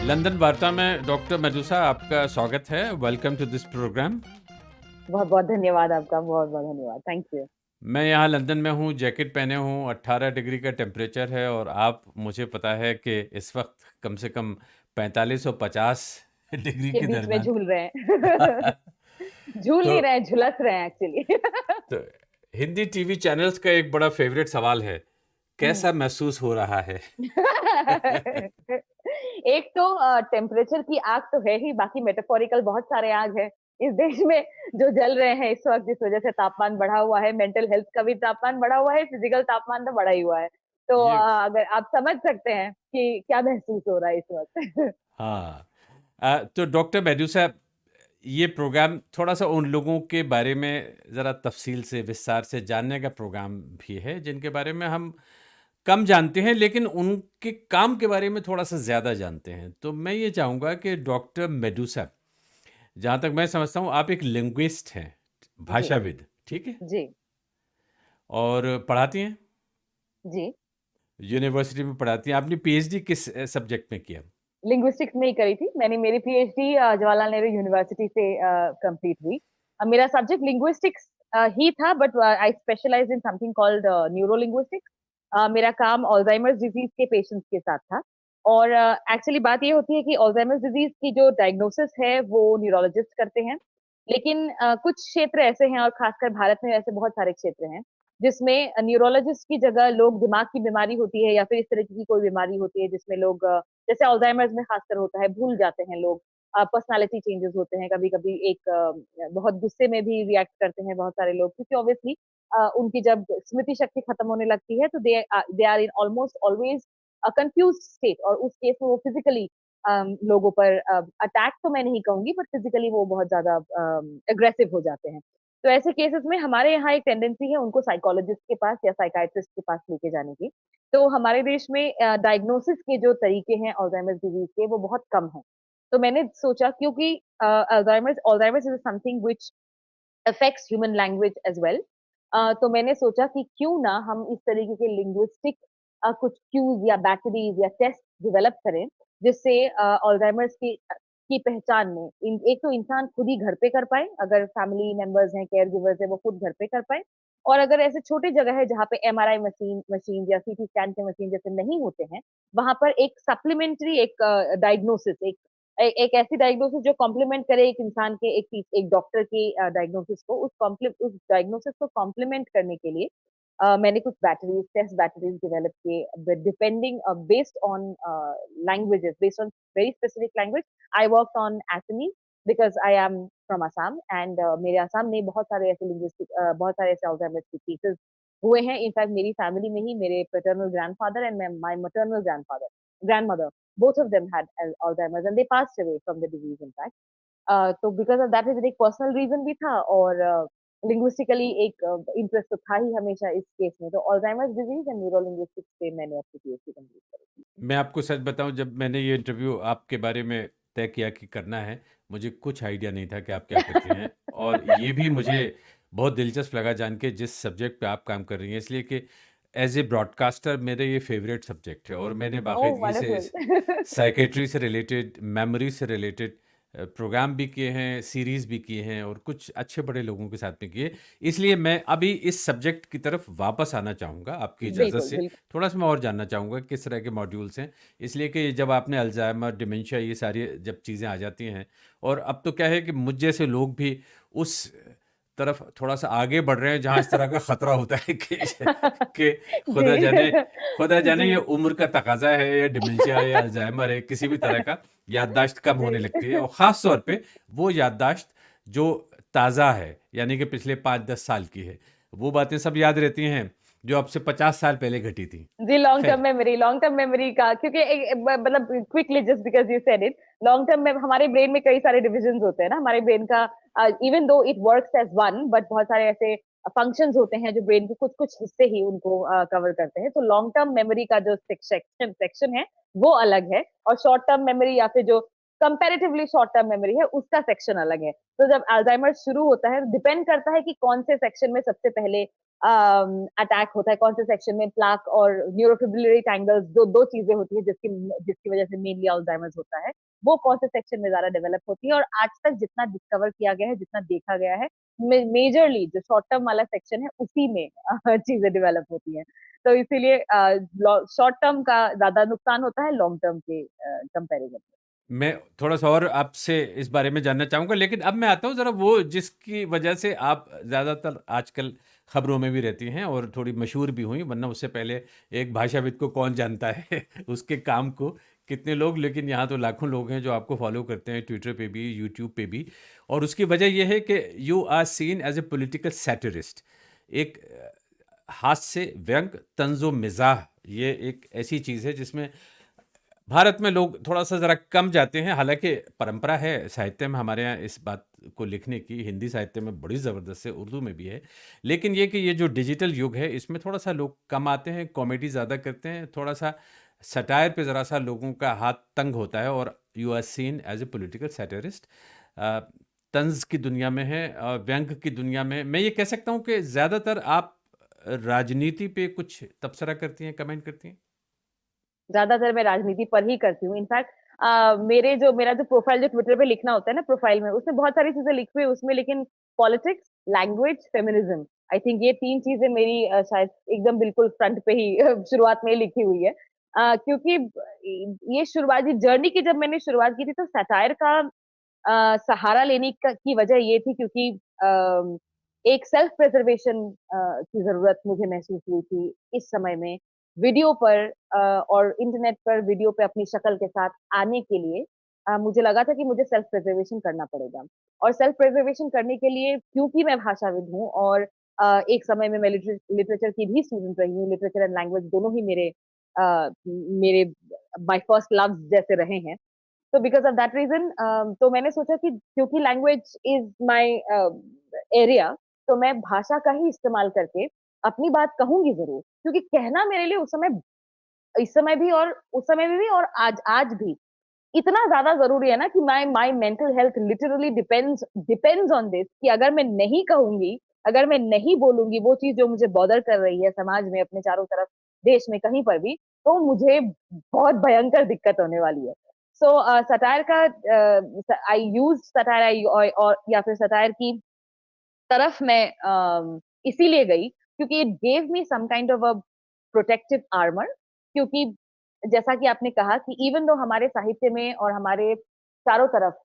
London वार्ता में doctor Medusa आपका स्वागत है। Welcome to this programme. बहुत-बहुत धन्यवाद आपका, बहुत-बहुत धन्यवाद। Thank you. मैं यहाँ लंदन में हूँ, जैकेट पहने हूँ, 18 डिग्री का टेम्परेचर है और आप मुझे पता है कि इस वक्त कम से कम 45 और 50 डिग्री के के बीच में दरमियान। झूल रहे हैं। झूल तो नहीं रहे हैं, झुलस रहे हैं एक्चुअली। तो हिंदी टीवी चैनल्स का एक बड़ा फेवरेट सवाल है, हुँ। कैसा महसूस हो रहा है? एक तो टेम्परेचर की आग तो है ही, बाकी मेटाफोरिकल बहुत सारे आग हैं। इस देश में जो जल रहे हैं इस वक़्त जिस वज़ह से तापमान बढ़ा हुआ है, मेंटल हेल्थ का भी तापमान बढ़ा हुआ है, फिज़िकल तापमान तो बढ़ा ही हुआ है। तो ये अगर आप समझ सकते हैं कि क्या महसूस हो रहा है इस वक़्त। हाँ। तो डॉक्टर मेडुसा, ये प्रोग्राम थोड़ा-सा उन लोगों के बारे में ज़रा तफ़सील से, विस्तार से जानने का प्रोग्राम भी है, जिनके बारे में हम कम जानते हैं, लेकिन उनके काम के बारे में थोड़ा-सा ज़्यादा जानते हैं। तो मैं ये चाहूँगा कि डॉक्टर मेडुसा, जहाँ तक मैं समझता हूँ, आप एक लिंग्विस्ट हैं, जी, भाषाविद, ठीक है? जी, और पढ़ाती हैं, जी। यूनिवर्सिटी में पढ़ाती हैं। आपने पीएचडी किस सब्जेक्ट में किया? लिंग्विस्टिक्स में ही करी थी। मैंने मेरी पीएचडी जवाहरलाल नेहरू यूनिवर्सिटी से कंप्लीट हुई। मेरा सब्जेक्ट लिंग्विस्टिक्स ही था but I specialised in something called neuro linguistics. मेरा काम अल्जाइमर्स डिज़ीज़ के पेशेंट्स के साथ था और एक्चुअली बात ये होती है कि अल्जाइमर्स डिज़ीज़ की जो डायग्नोसिस है वो न्यूरोलॉजिस्ट करते हैं। लेकिन कुछ क्षेत्र ऐसे हैं और खासकर भारत में ऐसे बहुत सारे क्षेत्र हैं, जिसमें न्यूरोलॉजिस्ट की जगह लोग दिमाग की बीमारी होती है या फिर इस तरह की कोई बीमारी होती है जिसमें लोग जैसे अल्जाइमर्स में खासकर होता है, भूल जाते हैं लोग। पर्सनैलिटी चेंजेस होते हैं, कभी-कभी एक बहुत गुस्से में भी रिएक्ट करते हैं बहुत सारे लोग क्योंकि ऑब्वियसली उनकी जब स्मृति शक्ति खत्म होने लगती है तो they are in almost always confused state और उस केस में वो फिज़िकली लोगों पर अटैक तो मैं नहीं कहूँगी बट फिज़िकली वो बहुत ज़्यादा एग्रेसिव हो जाते हैं। तो ऐसे केसेस में हमारे यहाँ एक टेंडेंसी है उनको साइकोलॉजिस्ट के पास या साइकियाट्रिस्ट के पास लेके जाने की। तो हमारे देश में डायग्नोसिस के जो तरीके हैं अल्जाइमर्स डिज़ीज़ के वो बहुत कम हैं। तो मैंने सोचा क्योंकि Alzheimer's is something which affects human language as well. तो मैंने सोचा कि क्यों ना हम इस तरीके के लिंग्विस्टिक कुछ क्यूज़ या बैटरीज़ या टेस्ट डेवलप करें, जिससे अल्जाइमर्स की पहचान में इन एक तो इंसान खुद ही घर पे कर पाए, अगर फैमिली मेंबर्स हैं, केयरगिवर्स हैं, वो खुद घर पे कर पाएँ और अगर ऐसे छोटी जगह है जहाँ पे एमआरआई मशीन या सीटी स्कैन के मशीन जैसे नहीं होते हैं, वहाँ पर एक सप्लीमेंट्री एक डायग्नोसिस एक ऐसी डायग्नोसिस जो कॉम्प्लीमेंट करे एक इंसान के एक डॉक्टर की डायग्नोसिस को उस डायग्नोसिस को कॉम्प्लीमेंट करने के लिए मैंने कुछ बैटरीज़ टेस्ट बैटरीज़ डेवलप किए depending based on languages based on very specific language I worked on Assamese because I am from Assam and मेरे असम में बहुत सारे ऐसे अल्जाइमर्स के केसेस हुए हैं इनफैक्ट मेरी फैमिली में ही मेरे paternal grandfather and my maternal grandmother both of them had Alzheimer's and they passed away from the disease in fact. तो बिकॉज़ ऑफ दैट रीज़न एक पर्सनल रीज़न भी था और लिंग्विस्टिकली एक इंटरेस्ट तो था ही हमेशा इस केस में। तो Alzheimer's disease and neuro linguistics पे मैंने अपनी पीएचडी कंप्लीट करी थी। मैं आपको सच बताऊँ, जब मैंने ये इंटरव्यू आपके बारे में तय किया कि करना है, मुझे कुछ आइडिया नहीं था कि आप क्या करती हैं और ये भी मुझे बहुत दिलचस्प लगा जान के जिस सब्जेक्ट पे आप काम कर रही हैं, इसलिए कि एज़ ए ब्रॉडकास्टर मेरा ये फ़ेवरेट सब्जेक्ट है और मैंने ओह बाकायदगी से वंडरफुल! साइकेट्री से रिलेटेड, मेमोरी से रिलेटेड प्रोग्राम भी किए हैं, सीरीज़ भी किए हैं और कुछ अच्छे बड़े लोगों के साथ में किए। इसलिए मैं अभी इस सब्जेक्ट की तरफ वापस आना चाहूँगा आपकी इजाज़त बिल्कुल, से। बिल्कुल। थोड़ा-सा मैं और जानना चाहूँगा किस तरह के मॉड्यूल्स हैं। इसलिए कि जब आपने अल्ज़ाइमर, डिमेंशिया, ये सारी जब चीज़ें आ जाती हैं और अब तो क्या है कि मुझ जैसे लोग भी उस तरफ थोड़ा-सा आगे बढ़ रहे हैं जहाँ इस तरह का खतरा होता है कि जी। खुदा जाने जी। ये उम्र का तकाज़ा है या डिमेंशिया है या अल्ज़ाइमर है, किसी भी तरह का याददाश्त कम होने लगती है और ख़ास तौर पे वो याददाश्त जो ताज़ा है, यानी कि पिछले 5-10 साल की है। वो बातें सब याद रहती हैं जो अब से 50 साल पहले घटी थी। जी, खैर, लॉन्ग टर्म मेमोरी का क्योंकि मतलब quickly just because you said it long term में हमारे ब्रेन में कई सारे डिविजन्स होते हैं ना, हमारे ब्रेन का even though it works as one but बहुत सारे ऐसे फंक्शंस होते हैं जो ब्रेन के कुछ-कुछ हिस्से ही उनको कवर करते हैं। तो लॉन्ग टर्म मेमोरी का जो सेक्शन है, वो अलग है और शॉर्ट टर्म मेमोरी या फिर जो कंपैरेटिवली शॉर्ट टर्म मेमोरी है, उसका सेक्शन अलग है। तो जब अल्ज़ाइमर शुरू होता है, डिपेंड करता है कि कौन से सेक्शन में सबसे पहले अटैक होता है, कौन से सेक्शन में प्लाक और न्यूरोफिब्रिलरी टैंगल्स, जो दो चीजें होती है जिसकी जिसकी वजह से मेनली अल्जाइमर्स होता है, वो कौन से सेक्शन में ज्यादा डेवलप होती है। और आज तक जितना डिस्कवर किया गया है, जितना देखा गया है, मेजरली जो शॉर्ट टर्म वाला सेक्शन है उसी में चीजें डेवलप होती हैं। तो इसीलिए शॉर्ट टर्म का ज्यादा नुकसान होता है लॉन्ग टर्म के कंपैरिजन में। मैं थोड़ा-सा और आपसे इस बारे में जानना चाहूँगा, लेकिन अब मैं आता हूँ ज़रा वो जिसकी वजह से आप ज़्यादातर आजकल खबरों में भी रहती हैं और थोड़ी मशहूर भी हुई, वरना उससे पहले एक भाषाविद को कौन जानता है उसके काम को, कितने लोग, लेकिन यहाँ तो लाखों लोग हैं जो आपको फ़ॉलो करते हैं ट्विटर पे भी, यूट्यूब पे भी। और उसकी वजह ये है कि you are seen as a political satirist. एक हास्य, व्यंग, तंज़ो-मिज़ाह, ये एक ऐसी चीज़ है जिसमें भारत में लोग थोड़ा-सा ज़रा कम जाते हैं, हालाँकि परंपरा है साहित्य में हमारे यहाँ इस बात को लिखने की, हिंदी साहित्य में बड़ी ज़बरदस्त है, उर्दू में भी है। लेकिन ये कि ये जो डिजिटल युग है, इसमें थोड़ा-सा लोग कम आते हैं, कॉमेडी ज़्यादा करते हैं, थोड़ा-सा सटायर पे ज़रा-सा लोगों का हाथ तंग होता है और you are seen as a political satirist. Uh, तंज़ की दुनिया में है, व्यंग की दुनिया में। मैं ये कह सकता हूँ कि ज़्यादातर आप राजनीति पे कुछ तबसरा करती हैं, कमेंट करती हैं? ज़्यादातर मैं राजनीति पर ही करती हूँ। इनफैक्ट मेरा जो प्रोफाइल जो ट्विटर पे लिखना होता है ना प्रोफाइल में, उसमें बहुत सारी चीज़ें लिखी हुई है उसमें, लेकिन politics, language, feminism, I think ये 3 चीज़ें मेरी शायद एकदम बिल्कुल फ्रंट पे ही शुरुआत में ही लिखी हुई है। क्योंकि ये शुरुआती जर्नी की जब मैंने शुरुआत की थी तो सैटायर का सहारा लेने का की वजह ये थी क्योंकि एक सेल्फ प्रिजर्वेशन की ज़रूरत मुझे महसूस हुई थी इस समय में। वीडियो पर और इंटरनेट पर वीडियो पे अपनी शक्ल के साथ आने के लिए मुझे लगा था कि मुझे सेल्फ प्रिजर्वेशन करना पड़ेगा। और सेल्फ प्रिजर्वेशन करने के लिए क्योंकि मैं भाषाविद हूँ और एक समय में मैं लिटरेचर की भी स्टूडेंट रही हूँ, लिटरेचर एंड लैंग्वेज दोनों ही मेरे माय फर्स्ट लव्स जैसे रहे हैं। तो बिकॉज़ ऑफ दैट रीज़न तो मैंने सोचा कि क्योंकि लैंग्वेज इज़ माय एरिया, तो मैं भाषा का ही इस्तेमाल करके अपनी बात कहूँगी ज़रूर। क्योंकि कहना मेरे लिए इस समय भी और उस समय में भी और आज आज भी इतना ज़्यादा ज़रूरी है ना कि my my mental health literally depends on this कि अगर मैं नहीं कहूँगी, अगर मैं नहीं बोलूँगी वो चीज़ जो मुझे बॉदर कर रही है समाज में, अपने चारों तरफ, देश में, कहीं पर भी, तो मुझे बहुत भयंकर दिक्कत होने वाली है। सो सटायर का आई यूज्ड सटायर आई और या फिर सटायर की तरफ मैं इसीलिए गई क्योंकि it gave me some kind of a protective armour क्योंकि जैसा कि आपने कहा कि इवन दो हमारे साहित्य में और हमारे चारों तरफ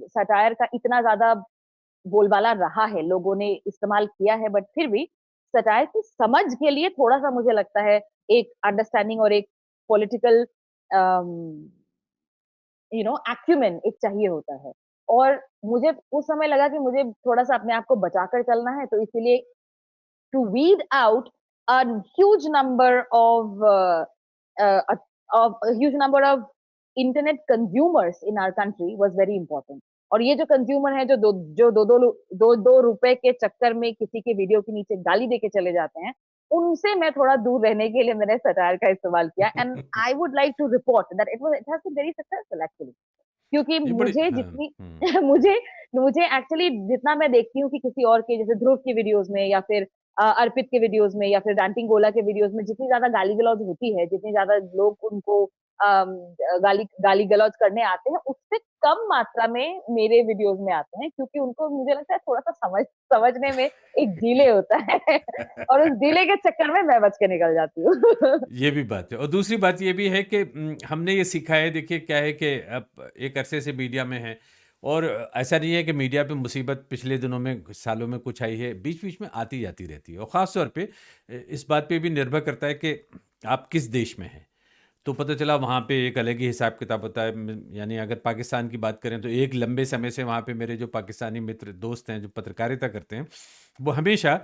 सटायर का इतना ज़्यादा बोलबाला रहा है, लोगों ने इस्तेमाल किया है, बट फिर भी सटायर की समझ के लिए थोड़ा-सा मुझे लगता है एक अंडरस्टैंडिंग और एक पॉलिटिकल अम एक्यूमेन एक चाहिए होता है। और मुझे उस समय लगा कि मुझे थोड़ा-सा अपने आप को बचाकर चलना है, तो इसीलिए to weed out a huge number of a huge number of internet consumers in our country was very important. और ये जो कंज्यूमर हैं, जो 2-2 रुपए के चक्कर में किसी के वीडियो के नीचे गाली देके चले जाते हैं, उनसे मैं थोड़ा दूर रहने के लिए मैंने सटायर का इस्तेमाल किया and I would like to report that it has been very successful actually. क्योंकि ये बड़ी मुझे हाँ, जितनी हुँ। मुझे मुझे एक्चुअली जितना मैं देखती हूँ कि किसी और के जैसे ध्रुव की वीडियोज़ में या फिर अर्पित के वीडियोज़ में या फिर डांटिंग गोला के वीडियोज़ में जितनी ज़्यादा गाली-गलौज होती है, जितनी ज़्यादा लोग उनको गाली-गलौज करने आते हैं, उससे कम मात्रा में मेरे वीडियोज़ में आते हैं क्योंकि उनको मुझे लगता है थोड़ा-सा समझने में एक डिले होता है और उस डिले के चक्कर में मैं बच के निकल जाती हूँ। ये भी बात है और दूसरी बात ये भी है कि हमने ये सीखा है, देखिए क्या है कि अब एक अरसे से मीडिया में है और ऐसा नहीं है कि मीडिया पे मुसीबत पिछले दिनों में सालों में कुछ आई है, बीच बीच में आती जाती रहती है और ख़ास तौर पे इस बात पे भी निर्भर करता है कि आप किस देश में हैं। तो पता चला वहाँ पे एक अलग ही हिसाब किताब होता है, यानी अगर पाकिस्तान की बात करें तो एक लंबे समय से वहाँ पे मेरे जो पाकिस्तानी मित्र दोस्त हैं जो पत्रकारिता करते हैं, वो हमेशा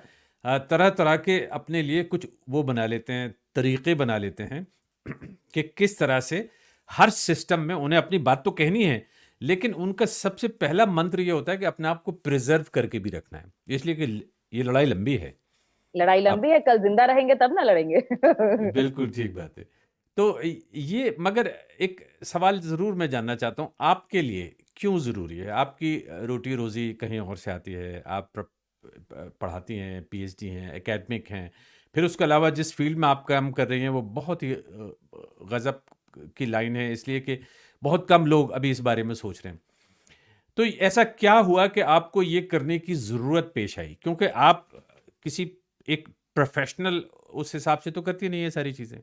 तरह तरह के अपने लिए कुछ वो बना लेते हैं, तरीके बना लेते हैं कि किस तरह से हर सिस्टम में उन्हें अपनी बात तो कहनी है, लेकिन उनका सबसे पहला मंत्र ये होता है कि अपने आप को प्रिजर्व करके भी रखना है, इसलिए कि ये लड़ाई लंबी है। लड़ाई आप लंबी है, कल ज़िंदा रहेंगे तब ना लड़ेंगे। बिल्कुल ठीक बात है। तो ये मगर एक सवाल ज़रूर मैं जानना चाहता हूँ, आपके लिए क्यों ज़रूरी है? आपकी रोटी-रोज़ी कहीं और से आती है, आप पढ़ाती हैं, पीएचडी हैं, एकेडमिक हैं, फिर उसके अलावा जिस फ़ील्ड में आप काम कर रही हैं वो बहुत ही गज़ब की लाइन है, इसलिए कि बहुत कम लोग अभी इस बारे में सोच रहे हैं। तो ऐसा क्या हुआ कि आपको ये करने की ज़रूरत पेश आई? क्योंकि आप किसी एक प्रोफ़ेशनल उस हिसाब से तो करती नहीं ये सारी चीज़ें।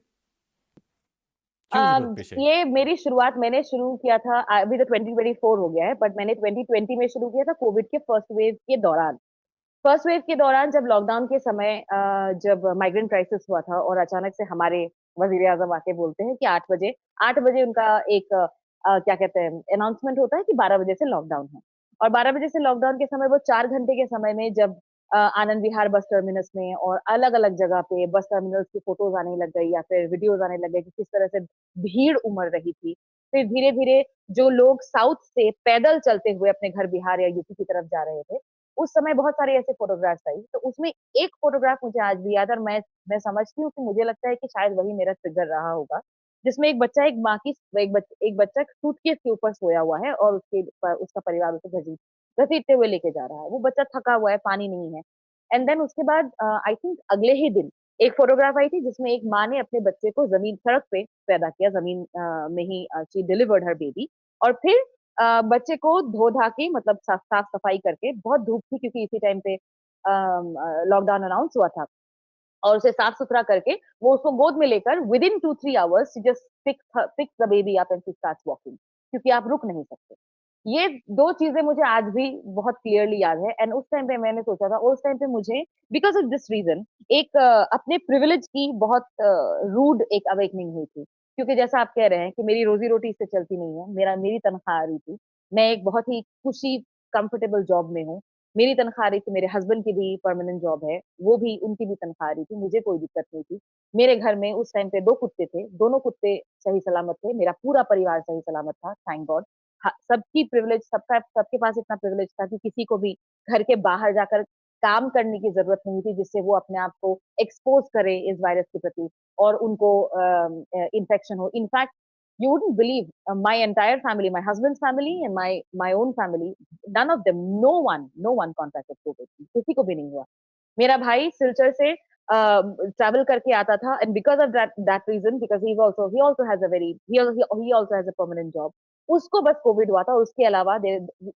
क्यों ज़रूरत पेश आई? ये मेरी शुरुआत मैंने शुरू किया था अभी तो 2024 हो गया है, बट मैंने 2020 में शुरू किया था कोविड के फर्स्ट वेव के दौरान। फर्स्ट वेव के दौरान जब लॉकडाउन के समय जब माइग्रेंट क्राइसिस हुआ था और अचानक से हमारे वज़ीर-ए-आज़म आके बोलते हैं कि 8 बजे उनका एक क्या कहते हैं अनाउंसमेंट होता है कि 12 बजे से लॉकडाउन है। और 12 बजे से लॉकडाउन के समय वो 4 घंटे के समय में जब आनंद विहार बस टर्मिनस में और अलग-अलग जगह पे बस टर्मिनल्स की फ़ोटोज़ आने लग गई या फिर वीडियोज़ आने लग गए कि किस तरह से भीड़ उमड़ रही थी। फिर धीरे-धीरे जो लोग साउथ से पैदल चलते हुए अपने घर बिहार या यूपी की तरफ जा रहे थे, उस समय बहुत सारे ऐसे फ़ोटोग्राफ्स आई, तो उसमें एक फ़ोटोग्राफ मुझे आज भी याद है और मैं समझती हूँ कि मुझे लगता है कि शायद वही मेरा ट्रिगर रहा होगा, जिसमें एक बच्चा एक माँ की एक बच्चा सूटकेस के ऊपर सोया हुआ है और उसका परिवार उसे घसीटते हुए लेके जा रहा है। वो बच्चा थका हुआ है, पानी नहीं है। एंड देन उसके बाद आई थिंक अगले ही दिन एक फ़ोटोग्राफ आई थी जिसमें एक माँ ने अपने बच्चे को सड़क पे पैदा किया, ज़मीन में ही शी डिलिवर्ड हर बेबी और फिर बच्चे को धो-धा के मतलब साफ-सफाई करके बहुत धूप थी क्योंकि इसी टाइम पे लॉकडाउन अनाउंस हुआ था और उसे साफ-सुथरा करके वो उसको गोद में लेकर within 2-3 hours she just picks the baby up and she starts walking क्योंकि आप रुक नहीं सकते। ये 2 चीज़ें मुझे आज भी बहुत क्लियरली याद है एंड उस टाइम पे मैंने सोचा था उस टाइम पे मुझे बिकॉज़ ऑफ दिस रीज़न एक अपने प्रिविलेज की बहुत रूड एक अवेकनिंग हुई थी। क्योंकि जैसा आप कह रहे हैं कि मेरी रोज़ी-रोटी इससे चलती नहीं है, मेरी तनख्वाह आ रही थी। मैं एक बहुत ही खुशी कंफर्टेबल जॉब में हूँ। मेरी तनख्वाह आ रही थी, मेरे हस्बैंड की भी परमानेंट जॉब है, वो भी उनकी भी तनख्वाह आ रही थी, मुझे कोई दिक्कत नहीं थी। मेरे घर में उस टाइम पे 2 कुत्ते थे, दोनों कुत्ते सही सलामत थे, मेरा पूरा परिवार सही सलामत था, थैंक गॉड। हाँ, सबकी प्रिविलेज सबके पास इतना प्रिविलेज था कि किसी को भी घर के बाहर जाकर काम करने की ज़रूरत नहीं थी, जिससे वो अपने आप को एक्सपोज़ करे इस वायरस के प्रति और उनको इन्फेक्शन हो। In fact you wouldn't believe my entire family, my husband's family and my own family, none of them, no one contracted COVID. किसी को भी नहीं हुआ। मेरा भाई सिलचर से ट्रैवल करके आता था and because of that reason because he also has a very he also has a permanent job. उसको बस कोविड हुआ था, उसके अलावा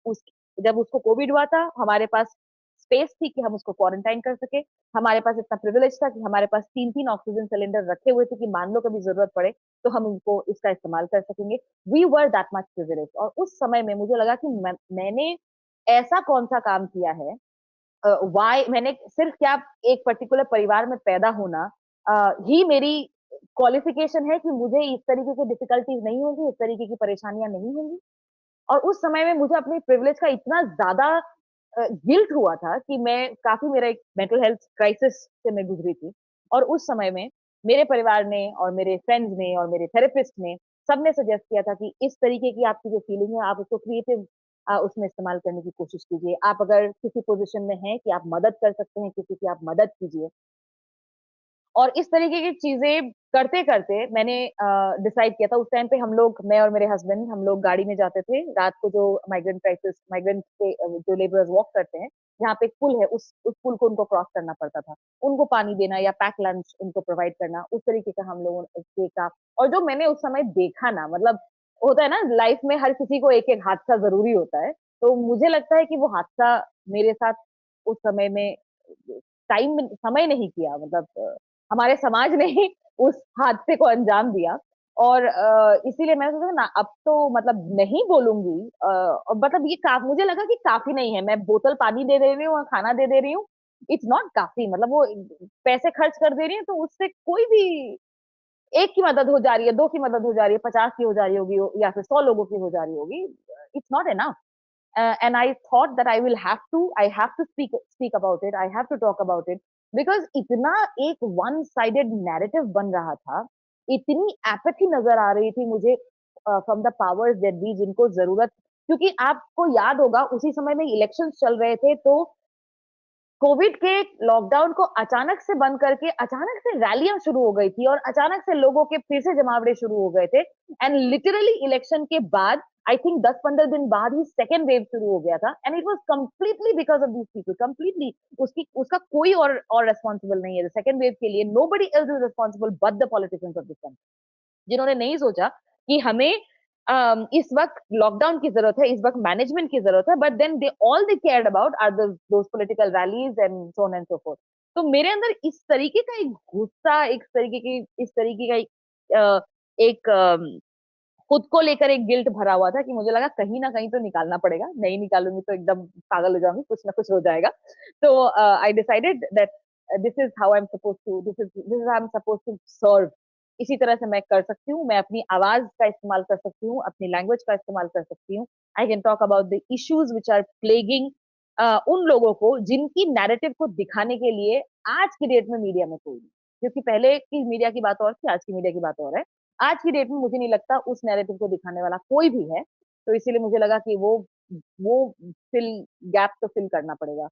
उस जब उसको कोविड हुआ था, हमारे पास स्पेस थी कि हम उसको क्वारंटाइन कर सकें। हमारे पास इतना प्रिविलेज था कि हमारे पास 3-3 ऑक्सीजन सिलेंडर रखे हुए थे कि मान लो कभी ज़रूरत पड़े, तो हम उनको इसका इस्तेमाल कर सकेंगे। We were that much privileged और उस समय में मुझे लगा कि मैंने ऐसा कौन-सा काम किया है व्हाई मैंने सिर्फ क्या एक पर्टिकुलर परिवार में पैदा होना ही मेरी क्वालिफ़िकेशन है कि मुझे इस तरीके की डिफ़िकल्टीज़ नहीं होंगी, इस तरीके की परेशानियाँ नहीं होंगी। और उस समय में मुझे अपने प्रिविलेज का इतना ज़्यादा गिल्ट हुआ था कि मैं काफ़ी मेरा एक मेंटल हेल्थ क्राइसिस से मैं गुज़री थी। और उस समय में मेरे परिवार ने और मेरे फ्रेंड्स ने और मेरे थेरेपिस्ट ने सबने सजेस्ट किया था कि इस तरीके की आपकी जो फीलिंग है आप उसको क्रिएटिव उसमें इस्तेमाल करने की कोशिश कीजिए। आप अगर किसी पोज़ीशन में हैं कि आप मदद कर सकते हैं किसी की आप मदद कीजिए। और इस तरीके की चीज़ें करते-करते मैंने डिसाइड किया था उस टाइम पे मैं और मेरे हस्बैंड हम लोग गाड़ी में जाते थे। रात को जो माइग्रेंट के जो लेबरर्स वॉक करते हैं, जहाँ पे एक पुल है उस पुल को उनको क्रॉस करना पड़ता था। उनको पानी देना या पैक लंच उनको प्रोवाइड करना, उस तरीके का हम लोगों ने देखा। और जो मैंने उस समय देखा ना मतलब होता है ना लाइफ में हर किसी को एक-एक हादसा ज़रूरी होता है। तो मुझे लगता है कि वो हादसा मेरे साथ उस समय में समय नहीं किया मतलब हमारे समाज ने ही उस हादसे को अंजाम दिया और इसीलिए मैं सोचा ना अब तो मतलब नहीं बोलूँगी और मतलब ये का मुझे लगा कि काफ़ी नहीं है, मैं बोतल पानी दे दे रही हूँ और खाना दे दे रही हूँ, इट्स नॉट काफ़ी मतलब वो पैसे खर्च कर दे रही हूँ, तो उससे कोई भी 1 की मदद हो जा रही है, 2 की मदद हो जा रही है, 50 की हो जा रही होगी या फिर 100 लोगों की हो जा रही होगी, it's not enough. And I thought that I have to speak about it. I have to talk about it because इतना एक one sided narrative बन रहा था, इतनी apathy नजर आ रही थी मुझे from the powers that be जिनको जरूरत क्योंकि आपको याद होगा उसी समय में इलेक्शंस चल रहे थे तो कोविड के लॉकडाउन को अचानक से बंद करके अचानक से रैलियां शुरू हो गई थी और अचानक से लोगों के फिर से जमावड़े शुरू हो गए थे एंड लिटरली इलेक्शन के बाद आई थिंक 10-15 दिन बाद ही सेकंड वेव शुरू हो गया था and it was completely because of these people, completely. उसकी उसका कोई और रिस्पांसिबल नहीं है। द सेकंड वेव के लिए nobody else is responsible but the politicians of this country, जिन्होंने नहीं सोचा कि हमें इस वक़्त लॉकडाउन की ज़रूरत है, इस वक़्त मैनेजमेंट की ज़रूरत है, but then they cared about are those political rallies and so on and so forth. तो मेरे अंदर इस तरीके का एक गुस्सा, इस तरीके का एक खुद को लेकर एक गिल्ट भरा हुआ था कि मुझे लगा कहीं न कहीं तो निकालना पड़ेगा, नहीं निकालूँगी तो एकदम पागल हो जाऊँगी, कुछ ना कुछ हो जाएगा। तो I decided that this is how I am supposed to serve. इसी तरह से मैं कर सकती हूँ, मैं अपनी आवाज़ का इस्तेमाल कर सकती हूँ, अपनी लैंग्वेज का इस्तेमाल कर सकती हूँ। I can talk about the issues which are plaguing उन लोगों को जिनकी नैरेटिव को दिखाने के लिए आज की डेट में मीडिया में कोई नहीं। क्योंकि पहले की मीडिया की बात और थी, आज की मीडिया की बात और है। आज की डेट में मुझे नहीं लगता उस नैरेटिव को दिखाने वाला कोई भी है, तो इसीलिए मुझे लगा कि वो फिल गैप तो फिल करना पड़ेगा।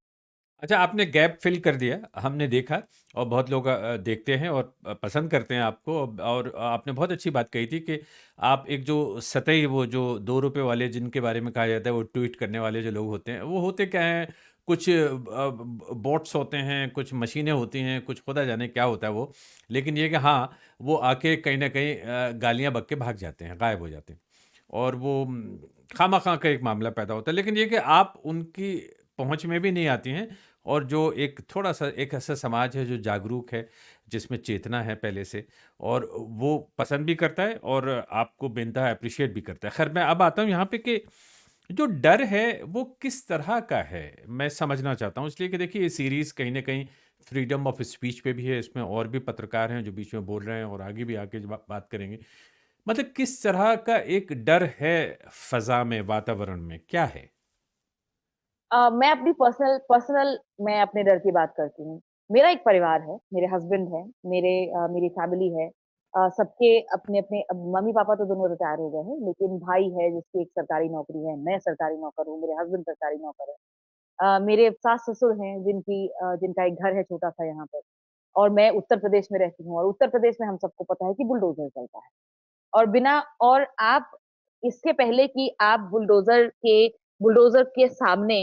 अच्छा, आपने गैप फ़िल कर दिया, हमने देखा और बहुत लोग देखते हैं और पसंद करते हैं आपको और आपने बहुत अच्छी बात कही थी कि आप एक जो सतही वो जो ₹2 वाले जिनके बारे में कहा जाता है, वो ट्वीट करने वाले जो लोग होते हैं, वो होते क्या हैं, कुछ बॉट्स होते हैं, कुछ मशीनें होती हैं, कुछ खुदा जाने क्या होता है वो। लेकिन ये है कि हाँ, वो आके कहीं न कहीं गालियाँ बक के भाग जाते हैं, गायब हो जाते हैं और वो खामख़ा का एक मामला पैदा होता है। लेकिन ये कि आप उनकी पहुँच में भी नहीं आती हैं और जो एक थोड़ा-सा एक ऐसा समाज है जो जागरूक है, जिसमें चेतना है पहले से और वो पसंद भी करता है और आपको बेनतहा एप्रिशिएट भी करता है। ख़ैर मैं अब आता हूँ यहाँ पे कि जो डर है, वो किस तरह का है? मैं समझना चाहता हूँ इसलिए कि देखिए ये सीरीज़ कहीं न कहीं फ्रीडम ऑफ स्पीच पे भी है, इसमें और भी पत्रकार हैं जो बीच में बोल रहे हैं और आगे भी आके ज बात करेंगे। मतलब किस तरह का एक डर है फ़ज़ा में, वातावरण में, क्या है? मैं अपनी पर्सनल मैं अपने डर की बात करती हूँ। मेरा एक परिवार है, मेरे हस्बैंड हैं, मेरी फैमिली है। सबके अपने-अपने मम्मी-पापा तो दोनों रिटायर हो गए हैं, लेकिन भाई है जिसकी एक सरकारी नौकरी है, मैं सरकारी नौकर हूँ, मेरे हस्बैंड सरकारी नौकर हैं। मेरे सास-ससुर हैं जिनका एक घर है छोटा-सा यहाँ पर और मैं उत्तर प्रदेश में रहती हूँ और उत्तर प्रदेश में हम सबको पता है कि बुलडोज़र चलता है। और बिना और आप इसके पहले कि आप बुलडोज़र के सामने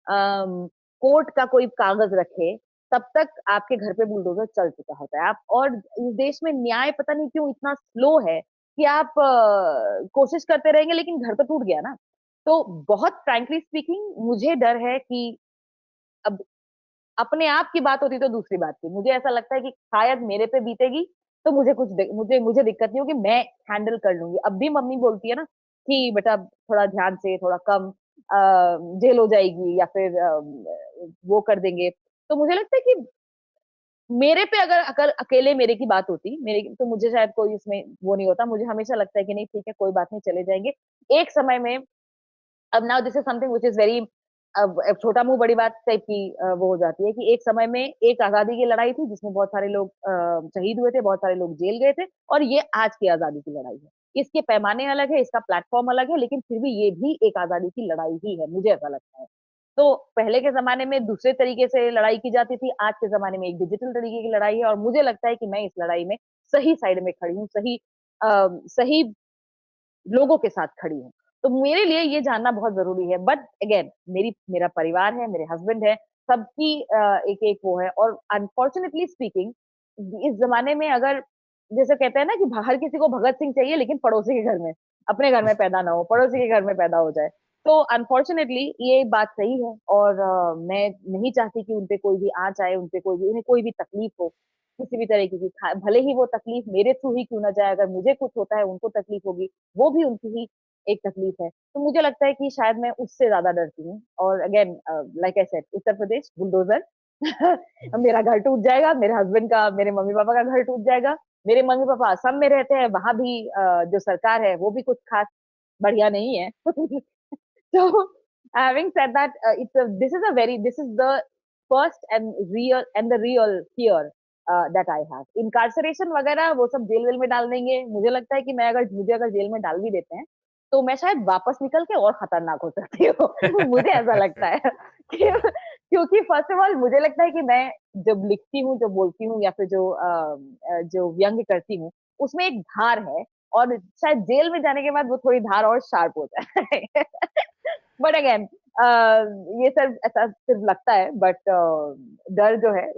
कोर्ट का कोई कागज़ रखें, तब तक आपके घर पे बुलडोज़र चल चुका होता है। आप और इस देश में न्याय पता नहीं क्यों इतना स्लो है कि आप कोशिश करते रहेंगे लेकिन घर तो टूट गया ना। तो बहुत फ्रैंकली स्पीकिंग मुझे डर है कि अब अपने आप की बात होती तो दूसरी बात थी। मुझे ऐसा लगता है कि शायद मेरे पे बीतेगी, तो मुझे कुछ दि मुझे मुझे दिक्कत नहीं होगी, मैं हैंडल कर लूँगी। अब भी मम्मी बोलती है ना कि बेटा थोड़ा ध्यान से, थोड़ा कम जेल हो जाएगी या फिर वो कर देंगे। तो मुझे लगता है कि मेरे पे अगर अगर अकेले मेरे की बात होती, मेरे तो मुझे शायद कोई इसमें वो नहीं होता। मुझे हमेशा लगता है कि नहीं ठीक है, कोई बात नहीं चले जाएँगे। एक समय में अब now this is something which is very अब छोटा मुँह बड़ी बात टाइप की वो हो जाती है कि एक समय में एक आज़ादी की लड़ाई थी जिसमें बहुत सारे लोग शहीद हुए थे, बहुत सारे लोग जेल गए थे और ये आज की आज़ादी की लड़ाई है। इसके पैमाने अलग है, इसका प्लेटफ़ॉर्म अलग है, लेकिन फिर भी ये भी एक आज़ादी की लड़ाई ही है, मुझे ऐसा लगता है। तो पहले के ज़माने में दूसरे तरीके से लड़ाई की जाती थी, आज के ज़माने में एक डिजिटल तरीके की लड़ाई है और मुझे लगता है कि मैं इस लड़ाई में सही साइड में खड़ी हूँ, सही लोगों के साथ खड़ी हूँ। तो मेरे लिए ये जानना बहुत ज़रूरी है बट अगेन मेरा परिवार है, मेरे हस्बैंड है, सबकी एक-एक वो है और अनफॉर्च्यूनेटली स्पीकिंग इस ज़माने में अगर जैसे कहते हैं ना कि हर किसी को भगत सिंह चाहिए लेकिन पड़ोसी के घर में, अपने घर में पैदा ना हो, पड़ोसी के घर में पैदा हो जाए। तो अनफॉर्च्यूनेटली ये बात सही है और मैं नहीं चाहती कि उन पे कोई भी आँच आए, उन्हें कोई भी तकलीफ हो, किसी भी तरीके की भले ही वो तकलीफ मेरे थ्रू ही क्यों ना जाए, अगर मुझे कुछ होता है, उनको तकलीफ होगी, वो भी उनकी ही एक तकलीफ है। तो मुझे लगता है कि शायद मैं उससे ज़्यादा डरती हूँ और again like I said Uttar Pradesh bulldozer मेरा घर टूट जाएगा, मेरे मम्मी-पापा का घर टूट जाएगा। मेरे मम्मी-पापा असम में रहते हैं, वहाँ भी जो सरकार है, वो भी कुछ खास बढ़िया नहीं है। So, having said that, this is the first and the real fear that I have. Incarceration वगैरह वो सब जेल-वेल में डाल देंगे। मुझे अगर जेल में डाल भी देते हैं, तो मैं शायद वापस निकल के और खतरनाक हो सकती हूँ। मुझे ऐसा लगता है कि क्योंकि फर्स्ट ऑफ ऑल मुझे लगता है कि मैं जब लिखती हूँ, जब बोलती हूँ या फिर जो व्यंग्य करती हूँ, उसमें एक धार है और शायद जेल में जाने के बाद वो थोड़ी धार और शार्प हो जाए। बट अगेन ये सब ऐसा सिर्फ लगता है, बट डर जो है,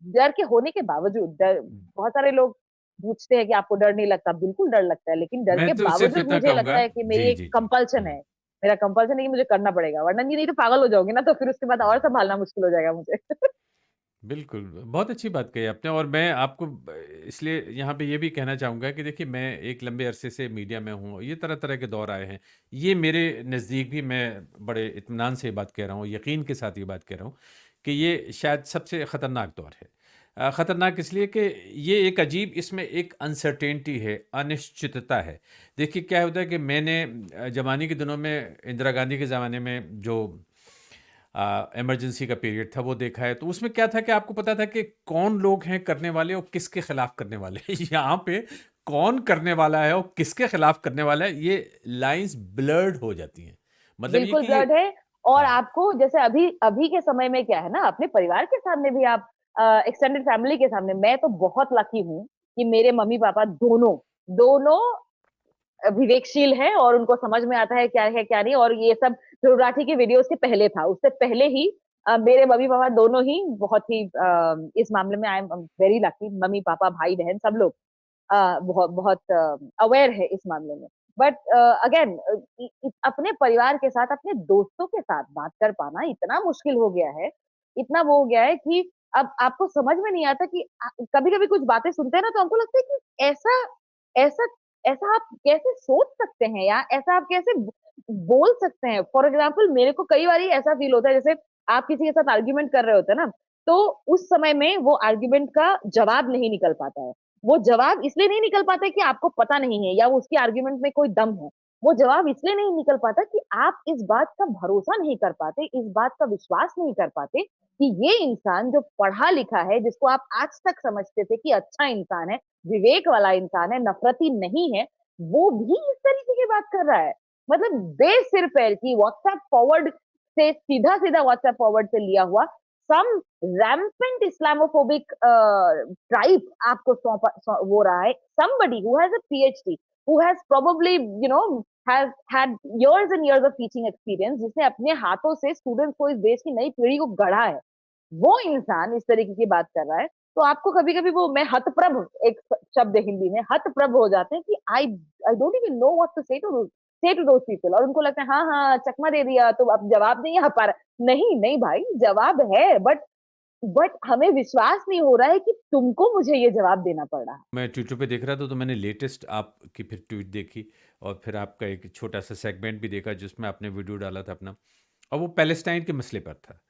डर के होने के बावजूद डर, बहुत सारे लोग पूछते हैं कि आपको डर नहीं लगता, बिल्कुल डर लगता है, लेकिन डर मैं के तो सिर्फ़ बावजूद इतना मुझे लगता कहूँगा है कि मेरी जी, एक जी, जी। कंपल्शन हुँ। है। मेरा कंपल्शन है कि मुझे करना पड़ेगा, वरना नहीं तो पागल हो जाऊँगी ना, तो फिर उसके बाद और सँभालना मुश्किल हो जाएगा मुझे। बिल्कुल, बहुत अच्छी बात कही आपने और मैं आपको इसलिए यहाँ पे ये भी कहना चाहूँगा कि देखिए मैं एक लंबे अरसे से मीडिया में हूँ, ये तरह-तरह के दौर आए हैं। ये मेरे नज़दीक भी मैं बड़े इत्मीनान से ये बात कह रहा हूँ, यकीन के साथ ये बात कह रहा हूँ कि ये शायद सबसे ख़तरनाक दौर है। ख़तरनाक इसलिए कि ये एक अजीब इसमें एक अनसर्टेनिटी है, अनिश्चितता है। देखिए क्या होता है कि मैंने ज़माने के दिनों में इंदिरा गांधी के ज़माने में जो इमरजेंसी का पीरियड था वो देखा है, तो उसमें क्या था कि आपको पता था कि कौन लोग हैं करने वाले और किसके खिलाफ करने वाले हैं। यहाँ पे कौन करने वाला है और किसके खिलाफ करने वाला है, ये लाइंस ब्लर्ड हो जाती हैं। मतलब ये बिल्कुल कि ये ब्लर्ड है, और हाँ, आपको जैसे अभी अभी के समय में क्या है ना, अपने परिवार के सामने भी आप एक्सटेंडेड फैमिली के सामने, मैं तो बहुत लकी हूँ कि मेरे मम्मी-पापा दोनों, दोनों विवेकशील हैं और उनको समझ में आता है, क्या नहीं, और ये सब ध्रुव राठी की वीडियोज़ के पहले था। उससे पहले ही मेरे मम्मी-पापा दोनों ही बहुत ही इस मामले में आई एम वेरी लकी, मम्मी-पापा, भाई-बहन सब लोग बहुत बहुत अवेयर है इस मामले में। बट अगेन अपने परिवार के साथ, अपने दोस्तों के साथ बात कर पाना इतना मुश्किल हो गया है, इतना वो हो गया है कि अब आपको समझ में नहीं आता कि कभी-कभी कुछ बातें सुनते हैं ना, तो हमको लगता है कि ऐसा ऐसा ऐसा आप कैसे सोच सकते हैं, या ऐसा आप कैसे बोल सकते हैं? फॉर एग्जाम्पल मेरे को कई बारी ऐसा फील होता है, जैसे आप किसी के साथ आर्ग्यूमेंट कर रहे होते हैं ना, तो उस समय में वो आर्ग्यूमेंट का जवाब नहीं निकल पाता है। वो जवाब इसलिए नहीं निकल पाता है कि आपको पता नहीं है या वो उसके आर्ग्यूमेंट में कोई दम है। वो जवाब इसलिए नहीं निकल पाता कि आप इस बात का भरोसा नहीं कर पाते, इस बात का विश्वास नहीं कर पाते कि ये इंसान जो पढ़ा लिखा है, जिसको आप आज तक समझते थे कि अच्छा इंसान है, विवेक वाला इंसान है, नफ़रती नहीं है, वो भी इस तरीके की बात कर रहा है। मतलब बेसिर पैर की व्हाट्सएप फॉरवर्ड से सीधा-सीधा व्हाट्सएप फॉरवर्ड से लिया हुआ सम रैम्पेंट इस्लामोफोबिक ट्राइब आपको वो रहा है, somebody who has a PhD, who has probably, you know, has had years and years of teaching experience, जिसने अपने हाथों से स्टूडेंट्स को, इस देश की नई पीढ़ी को गढ़ा है, वो इंसान इस तरीके की बात कर रहा है, तो आपको कभी-कभी वो, मैं हतप्रभ, एक शब्द है हिंदी में, हतप्रभ हो जाते हैं कि I I don't even know what to say to those people, और उनको लगता है हाँ, हाँ, चकमा दे दिया तो अब जवाब नहीं आ पा रहा। नहीं, नहीं भाई, जवाब है, बट हमें विश्वास नहीं हो रहा है कि तुमको मुझे ये जवाब देना पड़ रहा है। मैं ट्विटर पे देख रहा था तो मैंने लेटेस्ट आपकी फिर ट्वीट देखी और फिर आपका एक छोटा-सा सेगमेंट भी देखा जिसमें आपने वीडियो डाला था अपना और वो पैलेस्टाइन के मसले पर था।